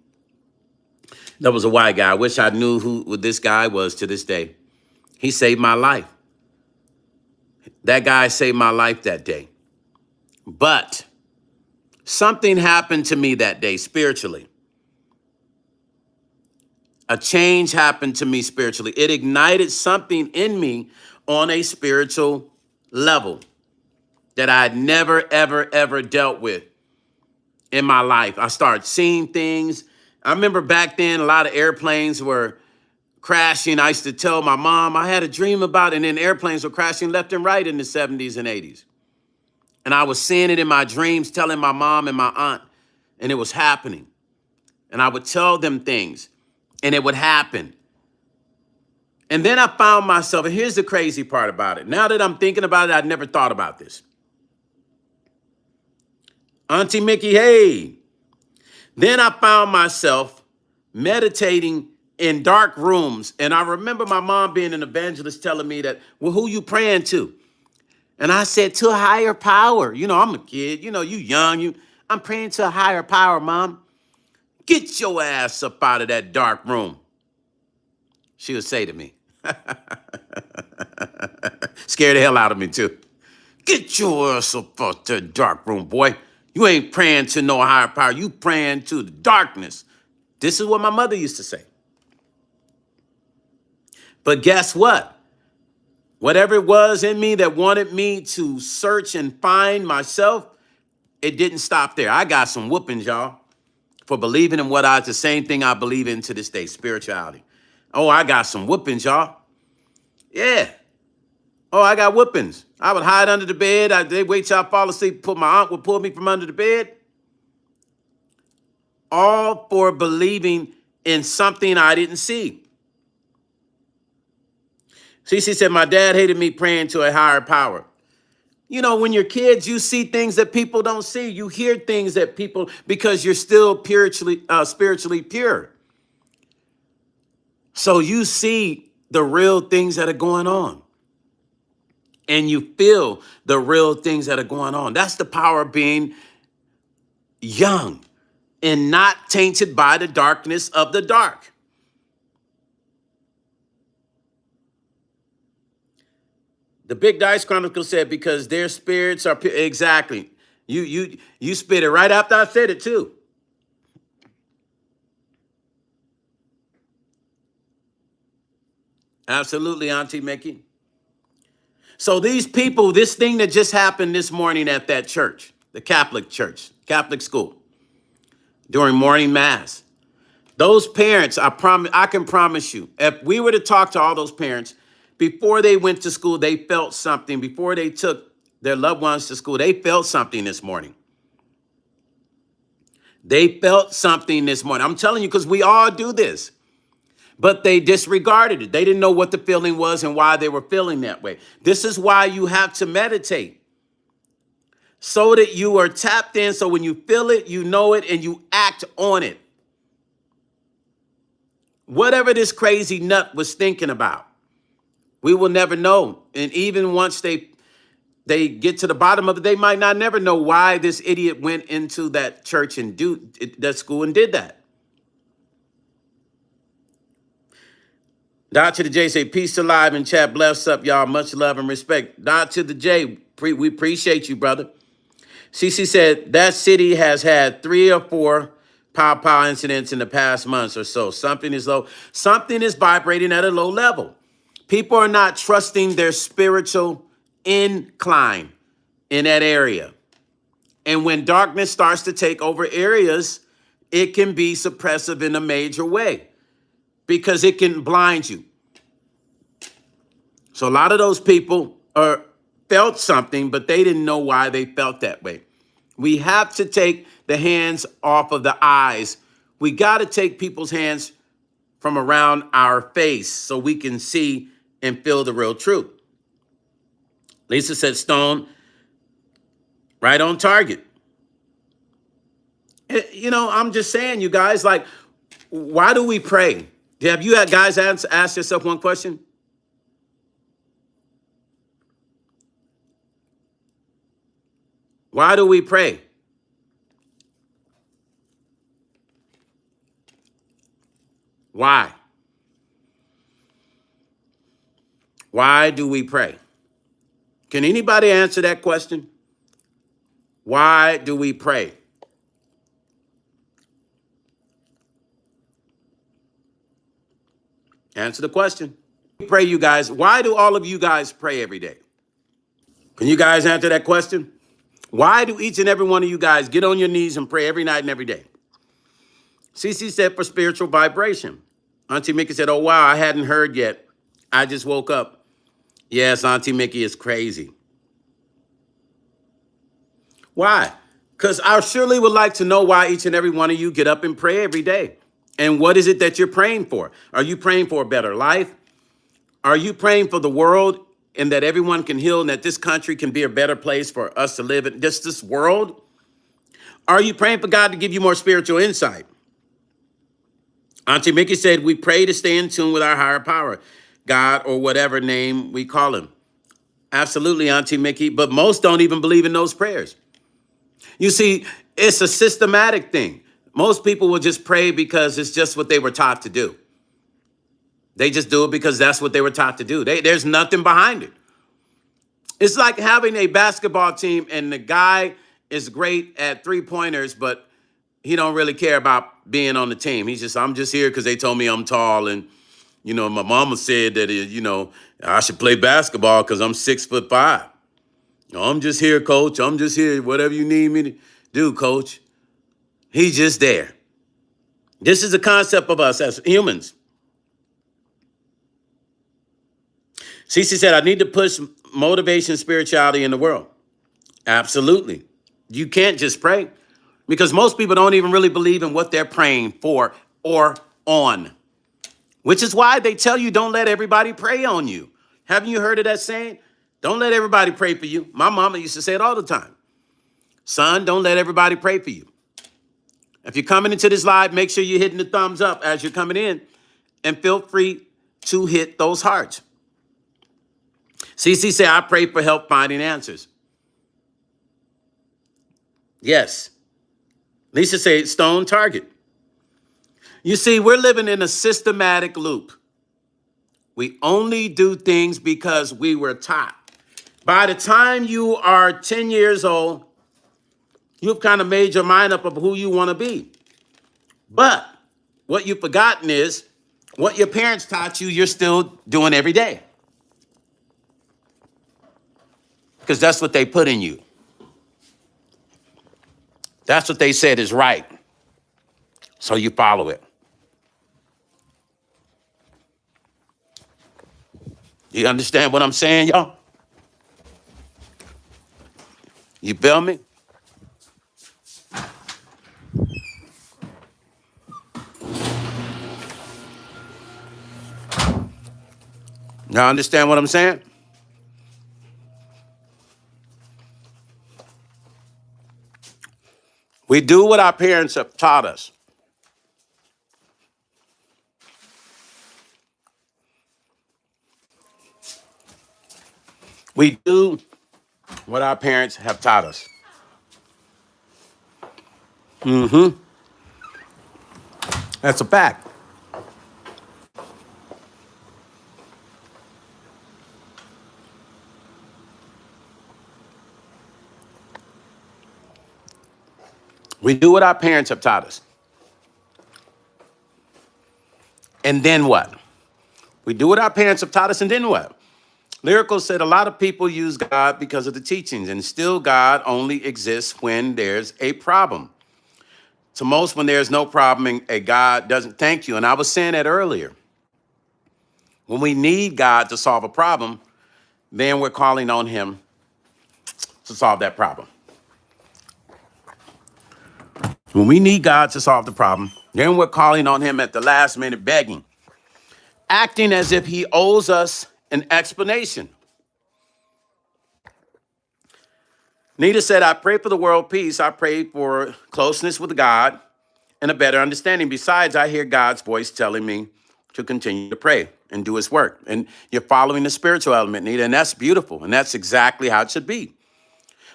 That was a white guy. I wish I knew who this guy was to this day. He saved my life. That guy saved my life that day. But something happened to me that day spiritually. A change happened to me spiritually. It ignited something in me on a spiritual level that I had never, ever, ever dealt with in my life. I started seeing things. I remember back then, a lot of airplanes were crashing. I used to tell my mom, I had a dream about it, and then airplanes were crashing left and right in the 70s and 80s. And I was seeing it in my dreams, telling my mom and my aunt, and it was happening. And I would tell them things, and it would happen. And then I found myself, and here's the crazy part about it. Now that I'm thinking about it, I'd never thought about this. Auntie Mickey, hey. Then I found myself meditating in dark rooms. And I remember my mom being an evangelist telling me that, well, who you praying to? And I said, to a higher power. You know, I'm a kid. You know, you young. I'm praying to a higher power, Mom. Get your ass up out of that dark room. She would say to me. Scared the hell out of me, too. Get your ass up out that dark room, boy. You ain't praying to no higher power. You praying to the darkness. This is what my mother used to say. But guess what? Whatever it was in me that wanted me to search and find myself, it didn't stop there. I got some whoopings, y'all, for believing in the same thing I believe in to this day, spirituality. Oh, I got some whoopings, y'all. Yeah. Oh, I got whoopings. I would hide under the bed. They'd wait till I fall asleep. My aunt would pull me from under the bed. All for believing in something I didn't see. Cece said, my dad hated me praying to a higher power. You know, when you're kids, you see things that people don't see. You hear things that because you're still spiritually pure. So you see the real things that are going on. And you feel the real things that are going on. That's the power of being young and not tainted by the darkness of the dark. The Big Dice Chronicle said, because their spirits are pure. Exactly. You spit it right after I said it, too. Absolutely, Auntie Mickey. So these people, this thing that just happened this morning at that church, the Catholic church, Catholic school, during morning mass, those parents, I can promise you, if we were to talk to all those parents, before they went to school, they felt something. Before they took their loved ones to school, they felt something this morning. They felt something this morning. I'm telling you, because we all do this. But they disregarded it. They didn't know what the feeling was and why they were feeling that way. This is why you have to meditate, so that you are tapped in. So when you feel it, you know it, and you act on it. Whatever this crazy nut was thinking about, we will never know. And even once they they get to the bottom of it, they might not never know why this idiot went into that church and that school and did that. Dot to the J say, peace to live in chat. Bless up, y'all. Much love and respect. Dot to the J, we appreciate you, brother. CC said, that city has had 3 or 4 pow incidents in the past months or so. Something is low. Something is vibrating at a low level. People are not trusting their spiritual incline in that area. And when darkness starts to take over areas, it can be suppressive in a major way because it can blind you. So a lot of those people felt something, but they didn't know why they felt that way. We have to take the hands off of the eyes. We got to take people's hands from around our face so we can see and feel the real truth. Lisa said, Stone, right on target. You know, I'm just saying, you guys, like, why do we pray? Have you had guys ask yourself one question? Why do we pray? Why? Why do we pray? Can anybody answer that question? Why do we pray? Answer the question. Pray, you guys. Why do all of you guys pray every day? Can you guys answer that question? Why do each and every one of you guys get on your knees and pray every night and every day? CC said for spiritual vibration. Auntie Mickey said, oh, wow, I hadn't heard yet. I just woke up. Yes, Auntie Mickey is crazy. Why? Because I surely would like to know why each and every one of you get up and pray every day. And what is it that you're praying for? Are you praying for a better life? Are you praying for the world and that everyone can heal and that this country can be a better place for us to live in, just this world? Are you praying for God to give you more spiritual insight? Auntie Mickey said, we pray to stay in tune with our higher power, God, or whatever name we call him. Absolutely, Auntie Mickey, but most don't even believe in those prayers. You see, it's a systematic thing. Most people will just pray because it's just what they were taught to do. They just do it because that's what they were taught to do. There's nothing behind it. It's like having a basketball team and the guy is great at 3-pointers, but he don't really care about being on the team. He's just, I'm just here because they told me I'm tall. And, you know, my mama said that, you know, I should play basketball because I'm 6'5". I'm just here, coach. I'm just here. Whatever you need me to do, coach. He's just there. This is the concept of us as humans. Cece said, I need to push motivation, spirituality in the world. Absolutely. You can't just pray because most people don't even really believe in what they're praying for or on, which is why they tell you don't let everybody pray on you. Haven't you heard of that saying? Don't let everybody pray for you. My mama used to say it all the time. Son, don't let everybody pray for you. If you're coming into this live, make sure you're hitting the thumbs up as you're coming in and feel free to hit those hearts. CC said, I pray for help finding answers. Yes. Lisa said, stone target. You see, we're living in a systematic loop. We only do things because we were taught. By the time you are 10 years old, you've kind of made your mind up of who you want to be. But what you've forgotten is what your parents taught you, you're still doing every day. Because that's what they put in you. That's what they said is right. So you follow it. You understand what I'm saying, y'all? You feel me? Y'all understand what I'm saying? We do what our parents have taught us. We do What our parents have taught us. That's a fact. We do what our parents have taught us. And then what? We do what our parents have taught us, and then what? Lyrical said a lot of people use God because of the teachings, and still God only exists when there's a problem. To most, when there's no problem, a God doesn't thank you. And I was saying that earlier. When we need God to solve a problem, then we're calling on him to solve that problem. When we need God to solve the problem, then we're calling on him at the last minute begging, acting as if he owes us an explanation. Nita said, I pray for the world peace. I pray for closeness with God and a better understanding. Besides, I hear God's voice telling me to continue to pray and do his work. And you're following the spiritual element, Nita, and that's beautiful. And that's exactly how it should be.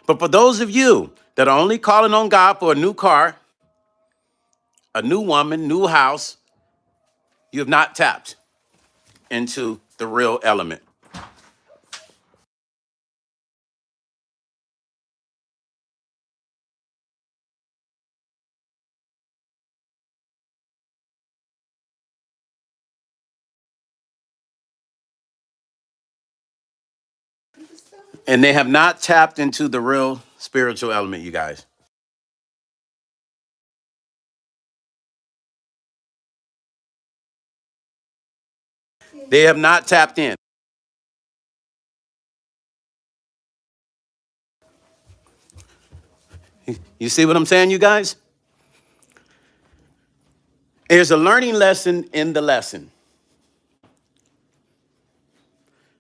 But for those of you that are only calling on God for a new car, a new woman, new house, you have not tapped into the real element. And they have not tapped into the real spiritual element, you guys. They have not tapped in. You see what I'm saying, you guys? There's a learning lesson in the lesson.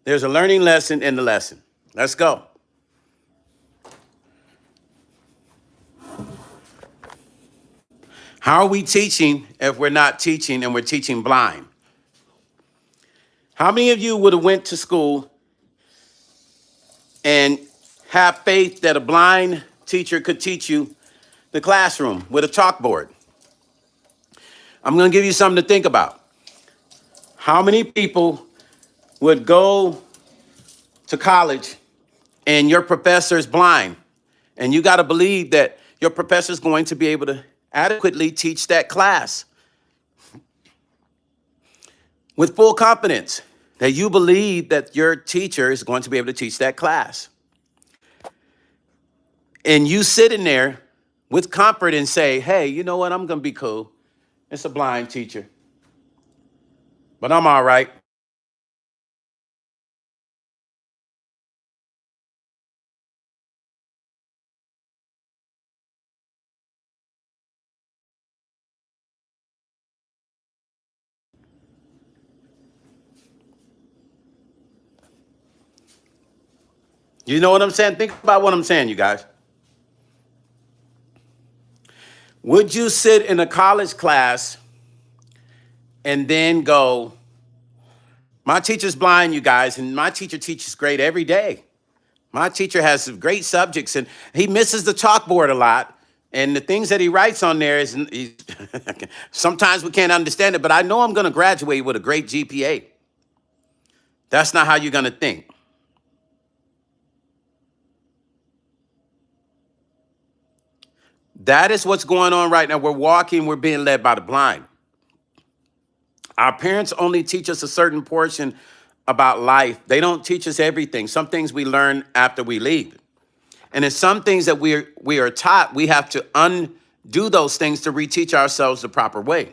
There's a learning lesson in the lesson. Let's go. How are we teaching if we're not teaching and we're teaching blind? How many of you would have went to school and have faith that a blind teacher could teach you the classroom with a chalkboard? I'm going to give you something to think about. How many people would go to college and your professor is blind, and you got to believe that your professor is going to be able to adequately teach that class with full confidence, that you believe that your teacher is going to be able to teach that class. And you sit in there with comfort and say, hey, you know what? I'm going to be cool. It's a blind teacher, but I'm all right. You know what I'm saying? Think about what I'm saying, you guys. Would you sit in a college class and then go, my teacher's blind, you guys, and my teacher teaches great every day. My teacher has some great subjects, and he misses the chalkboard a lot. And the things that he writes on there is, sometimes we can't understand it, but I know I'm going to graduate with a great GPA. That's not how you're going to think. That is what's going on right now. We're walking, we're being led by the blind. Our parents only teach us a certain portion about life. They don't teach us everything. Some things we learn after we leave. And in some things that we are taught, we have to undo those things to reteach ourselves the proper way.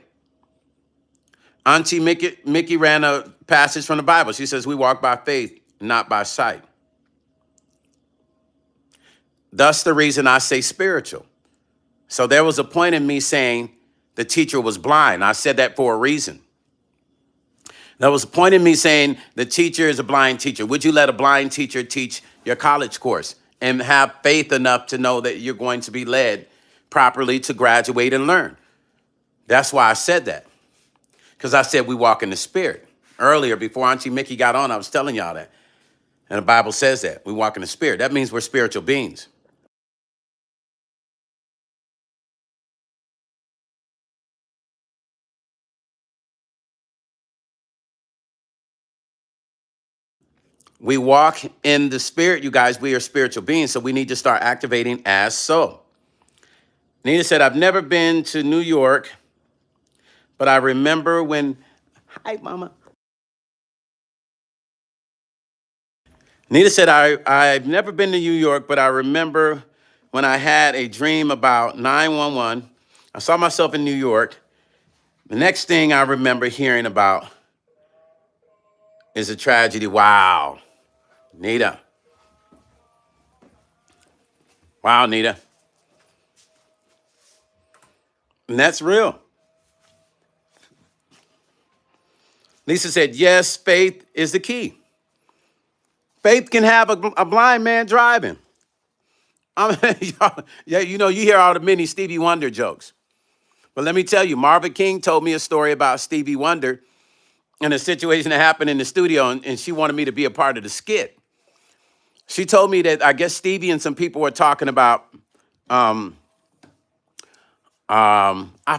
Auntie Mickey ran a passage from the Bible. She says, we walk by faith, not by sight. Thus the reason I say spiritual. So there was a point in me saying the teacher was blind. I said that for a reason. There was a point in me saying the teacher is a blind teacher. Would you let a blind teacher teach your college course and have faith enough to know that you're going to be led properly to graduate and learn? That's why I said that. Because I said we walk in the spirit. Earlier, before Auntie Mickey got on, I was telling y'all that. And the Bible says that we walk in the spirit. That means we're spiritual beings. We walk in the spirit, you guys. We are spiritual beings, so we need to start activating as so. Nita said, I've never been to New York, but I remember when, hi, mama. Nita said, I've never been to New York, but I remember when I had a dream about 911. I saw myself in New York. The next thing I remember hearing about is a tragedy. Wow, Nita. Wow, Nita. And that's real. Lisa said, yes, faith is the key. Faith can have a blind man driving. I mean, yeah, you know, you hear all the many Stevie Wonder jokes. But let me tell you, Marvin King told me a story about Stevie Wonder and a situation that happened in the studio, and she wanted me to be a part of the skit. She told me that I guess Stevie and some people were talking about, I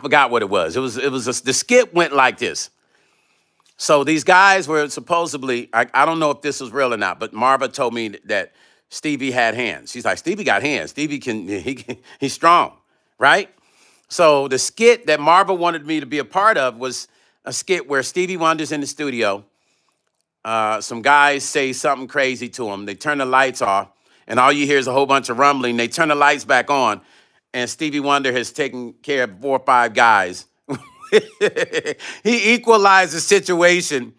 forgot what it was. The skit went like this. So these guys were supposedly, I don't know if this was real or not, but Marva told me that Stevie had hands. She's like, Stevie got hands. Stevie he's strong, right? So the skit that Marva wanted me to be a part of was a skit where Stevie Wonder's in the studio. Some guys say something crazy to him. They turn the lights off, and all you hear is a whole bunch of rumbling. They turn the lights back on, and Stevie Wonder has taken care of 4 or 5 guys. He equalized the situation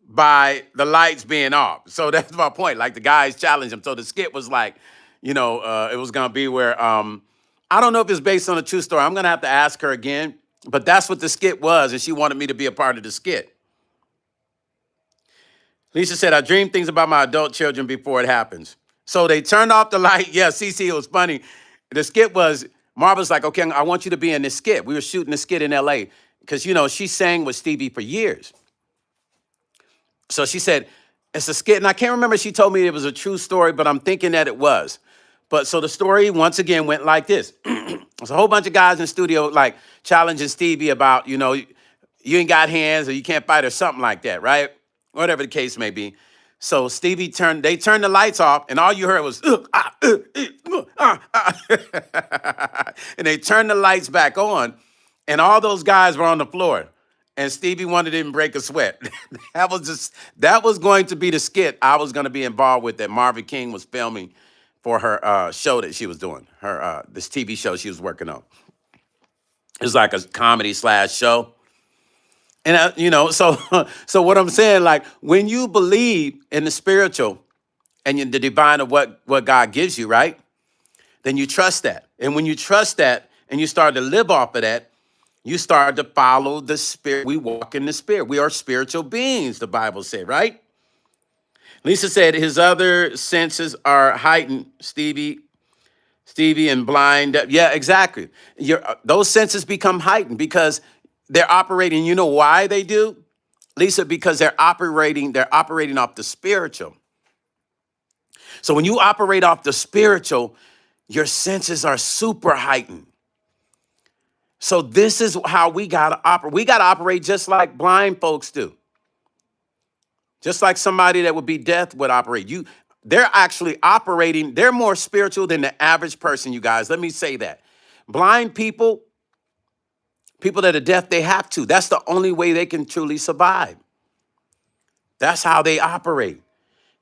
by the lights being off. So that's my point. Like the guys challenged him. So the skit was like, you know, it was gonna be where I don't know if it's based on a true story. I'm gonna have to ask her again. But that's what the skit was, and she wanted me to be a part of the skit. Lisa said, I dream things about my adult children before it happens. So they turned off the light. Yeah, Cece, it was funny. The skit was, Marva's like, okay, I want you to be in this skit. We were shooting the skit in LA because, you know, she sang with Stevie for years. So she said, it's a skit. And I can't remember if she told me it was a true story, but I'm thinking that it was. But so the story, once again, went like this. There's a whole bunch of guys in the studio, like, challenging Stevie about, you know, you ain't got hands or you can't fight or something like that, right? Whatever the case may be. So Stevie they turned the lights off, and all you heard was, and they turned the lights back on, and all those guys were on the floor. And Stevie Wonder didn't break a sweat. That was going to be the skit I was going to be involved with that Marvin King was filming for her show that she was doing, her this TV show she was working on. It was like a comedy / show. And, you know, so so what I'm saying, like, when you believe in the spiritual and the divine of what God gives you, right, then you trust that. And when you trust that and you start to live off of that, you start to follow the spirit. We walk in the spirit. We are spiritual beings, the Bible said, right? Lisa said his other senses are heightened, Stevie and blind. Yeah, exactly. Those senses become heightened because they're operating. You know why they do, Lisa? Because they're operating off the spiritual. So when you operate off the spiritual, your senses are super heightened. So this is how we gotta operate. We gotta operate just like blind folks do. Just like somebody that would be deaf would operate. They're actually operating, they're more spiritual than the average person, you guys. Let me say that. Blind people that are deaf, they have to. That's the only way they can truly survive. That's how they operate.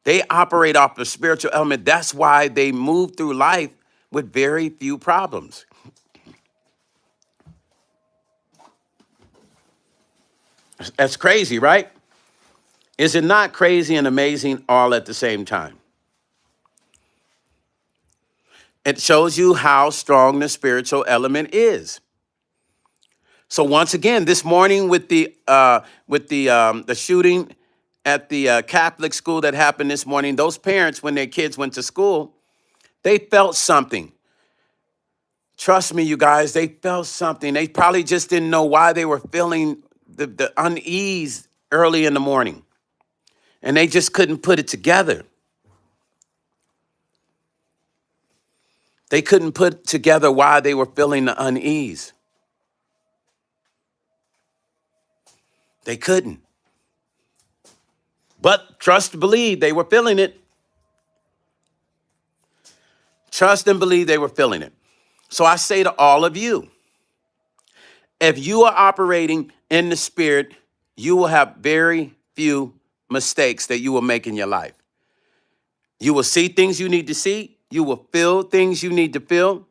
They operate off the spiritual element. That's why they move through life with very few problems. That's crazy, right? Is it not crazy and amazing all at the same time? It shows you how strong the spiritual element is. So once again, this morning with the shooting at the Catholic school that happened this morning, those parents, when their kids went to school, they felt something. Trust me, you guys, they felt something. They probably just didn't know why they were feeling the unease early in the morning. And they just couldn't put it together. They couldn't put together why they were feeling the unease. They couldn't. But trust and believe they were feeling it. Trust and believe they were feeling it. So I say to all of you, if you are operating in the spirit, you will have very few mistakes that you will make in your life. You will see things you need to see. You will feel things you need to feel,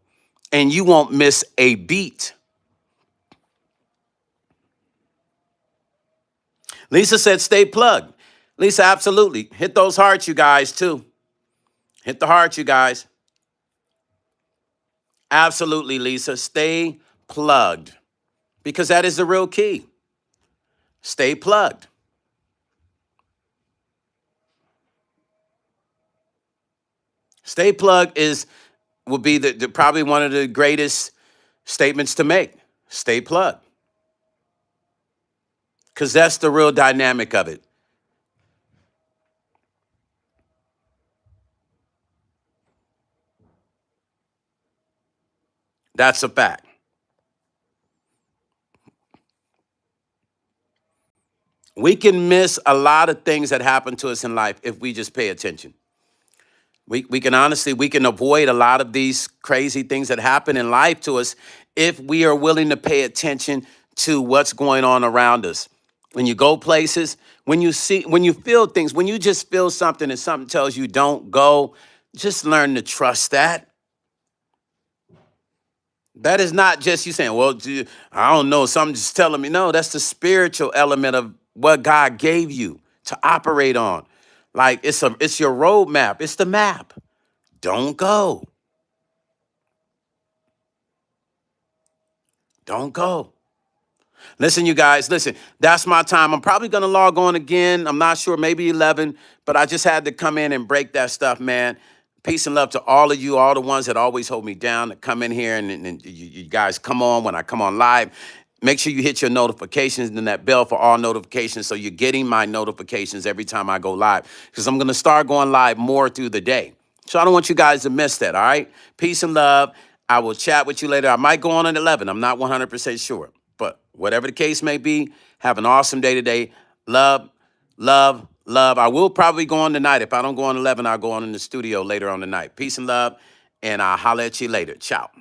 and you won't miss a beat. Lisa said, stay plugged. Lisa, absolutely. Hit those hearts, you guys, too. Hit the hearts, you guys. Absolutely, Lisa. Stay plugged, because that is the real key. Stay plugged. Stay plugged will be the probably one of the greatest statements to make. Stay plugged, because that's the real dynamic of it. That's a fact. We can miss a lot of things that happen to us in life if we just pay attention. We can honestly, we can avoid a lot of these crazy things that happen in life to us if we are willing to pay attention to what's going on around us. When you go places, when you feel things, when you just feel something and something tells you don't go, just learn to trust that. That is not just you saying, well, I don't know, something just telling me. No, that's the spiritual element of what God gave you to operate on. Like it's your roadmap. It's the map. Don't go. Don't go. Listen, you guys, listen, that's my time. I'm probably going to log on again. I'm not sure, maybe 11, but I just had to come in and break that stuff, man. Peace and love to all of you, all the ones that always hold me down, that come in here and you guys come on when I come on live. Make sure you hit your notifications and that bell for all notifications so you're getting my notifications every time I go live, because I'm going to start going live more through the day. So I don't want you guys to miss that, all right? Peace and love. I will chat with you later. I might go on at 11. I'm not 100% sure. But whatever the case may be, have an awesome day today. Love, love, love. I will probably go on tonight. If I don't go on 11, I'll go on in the studio later on tonight. Peace and love, and I'll holler at you later. Ciao.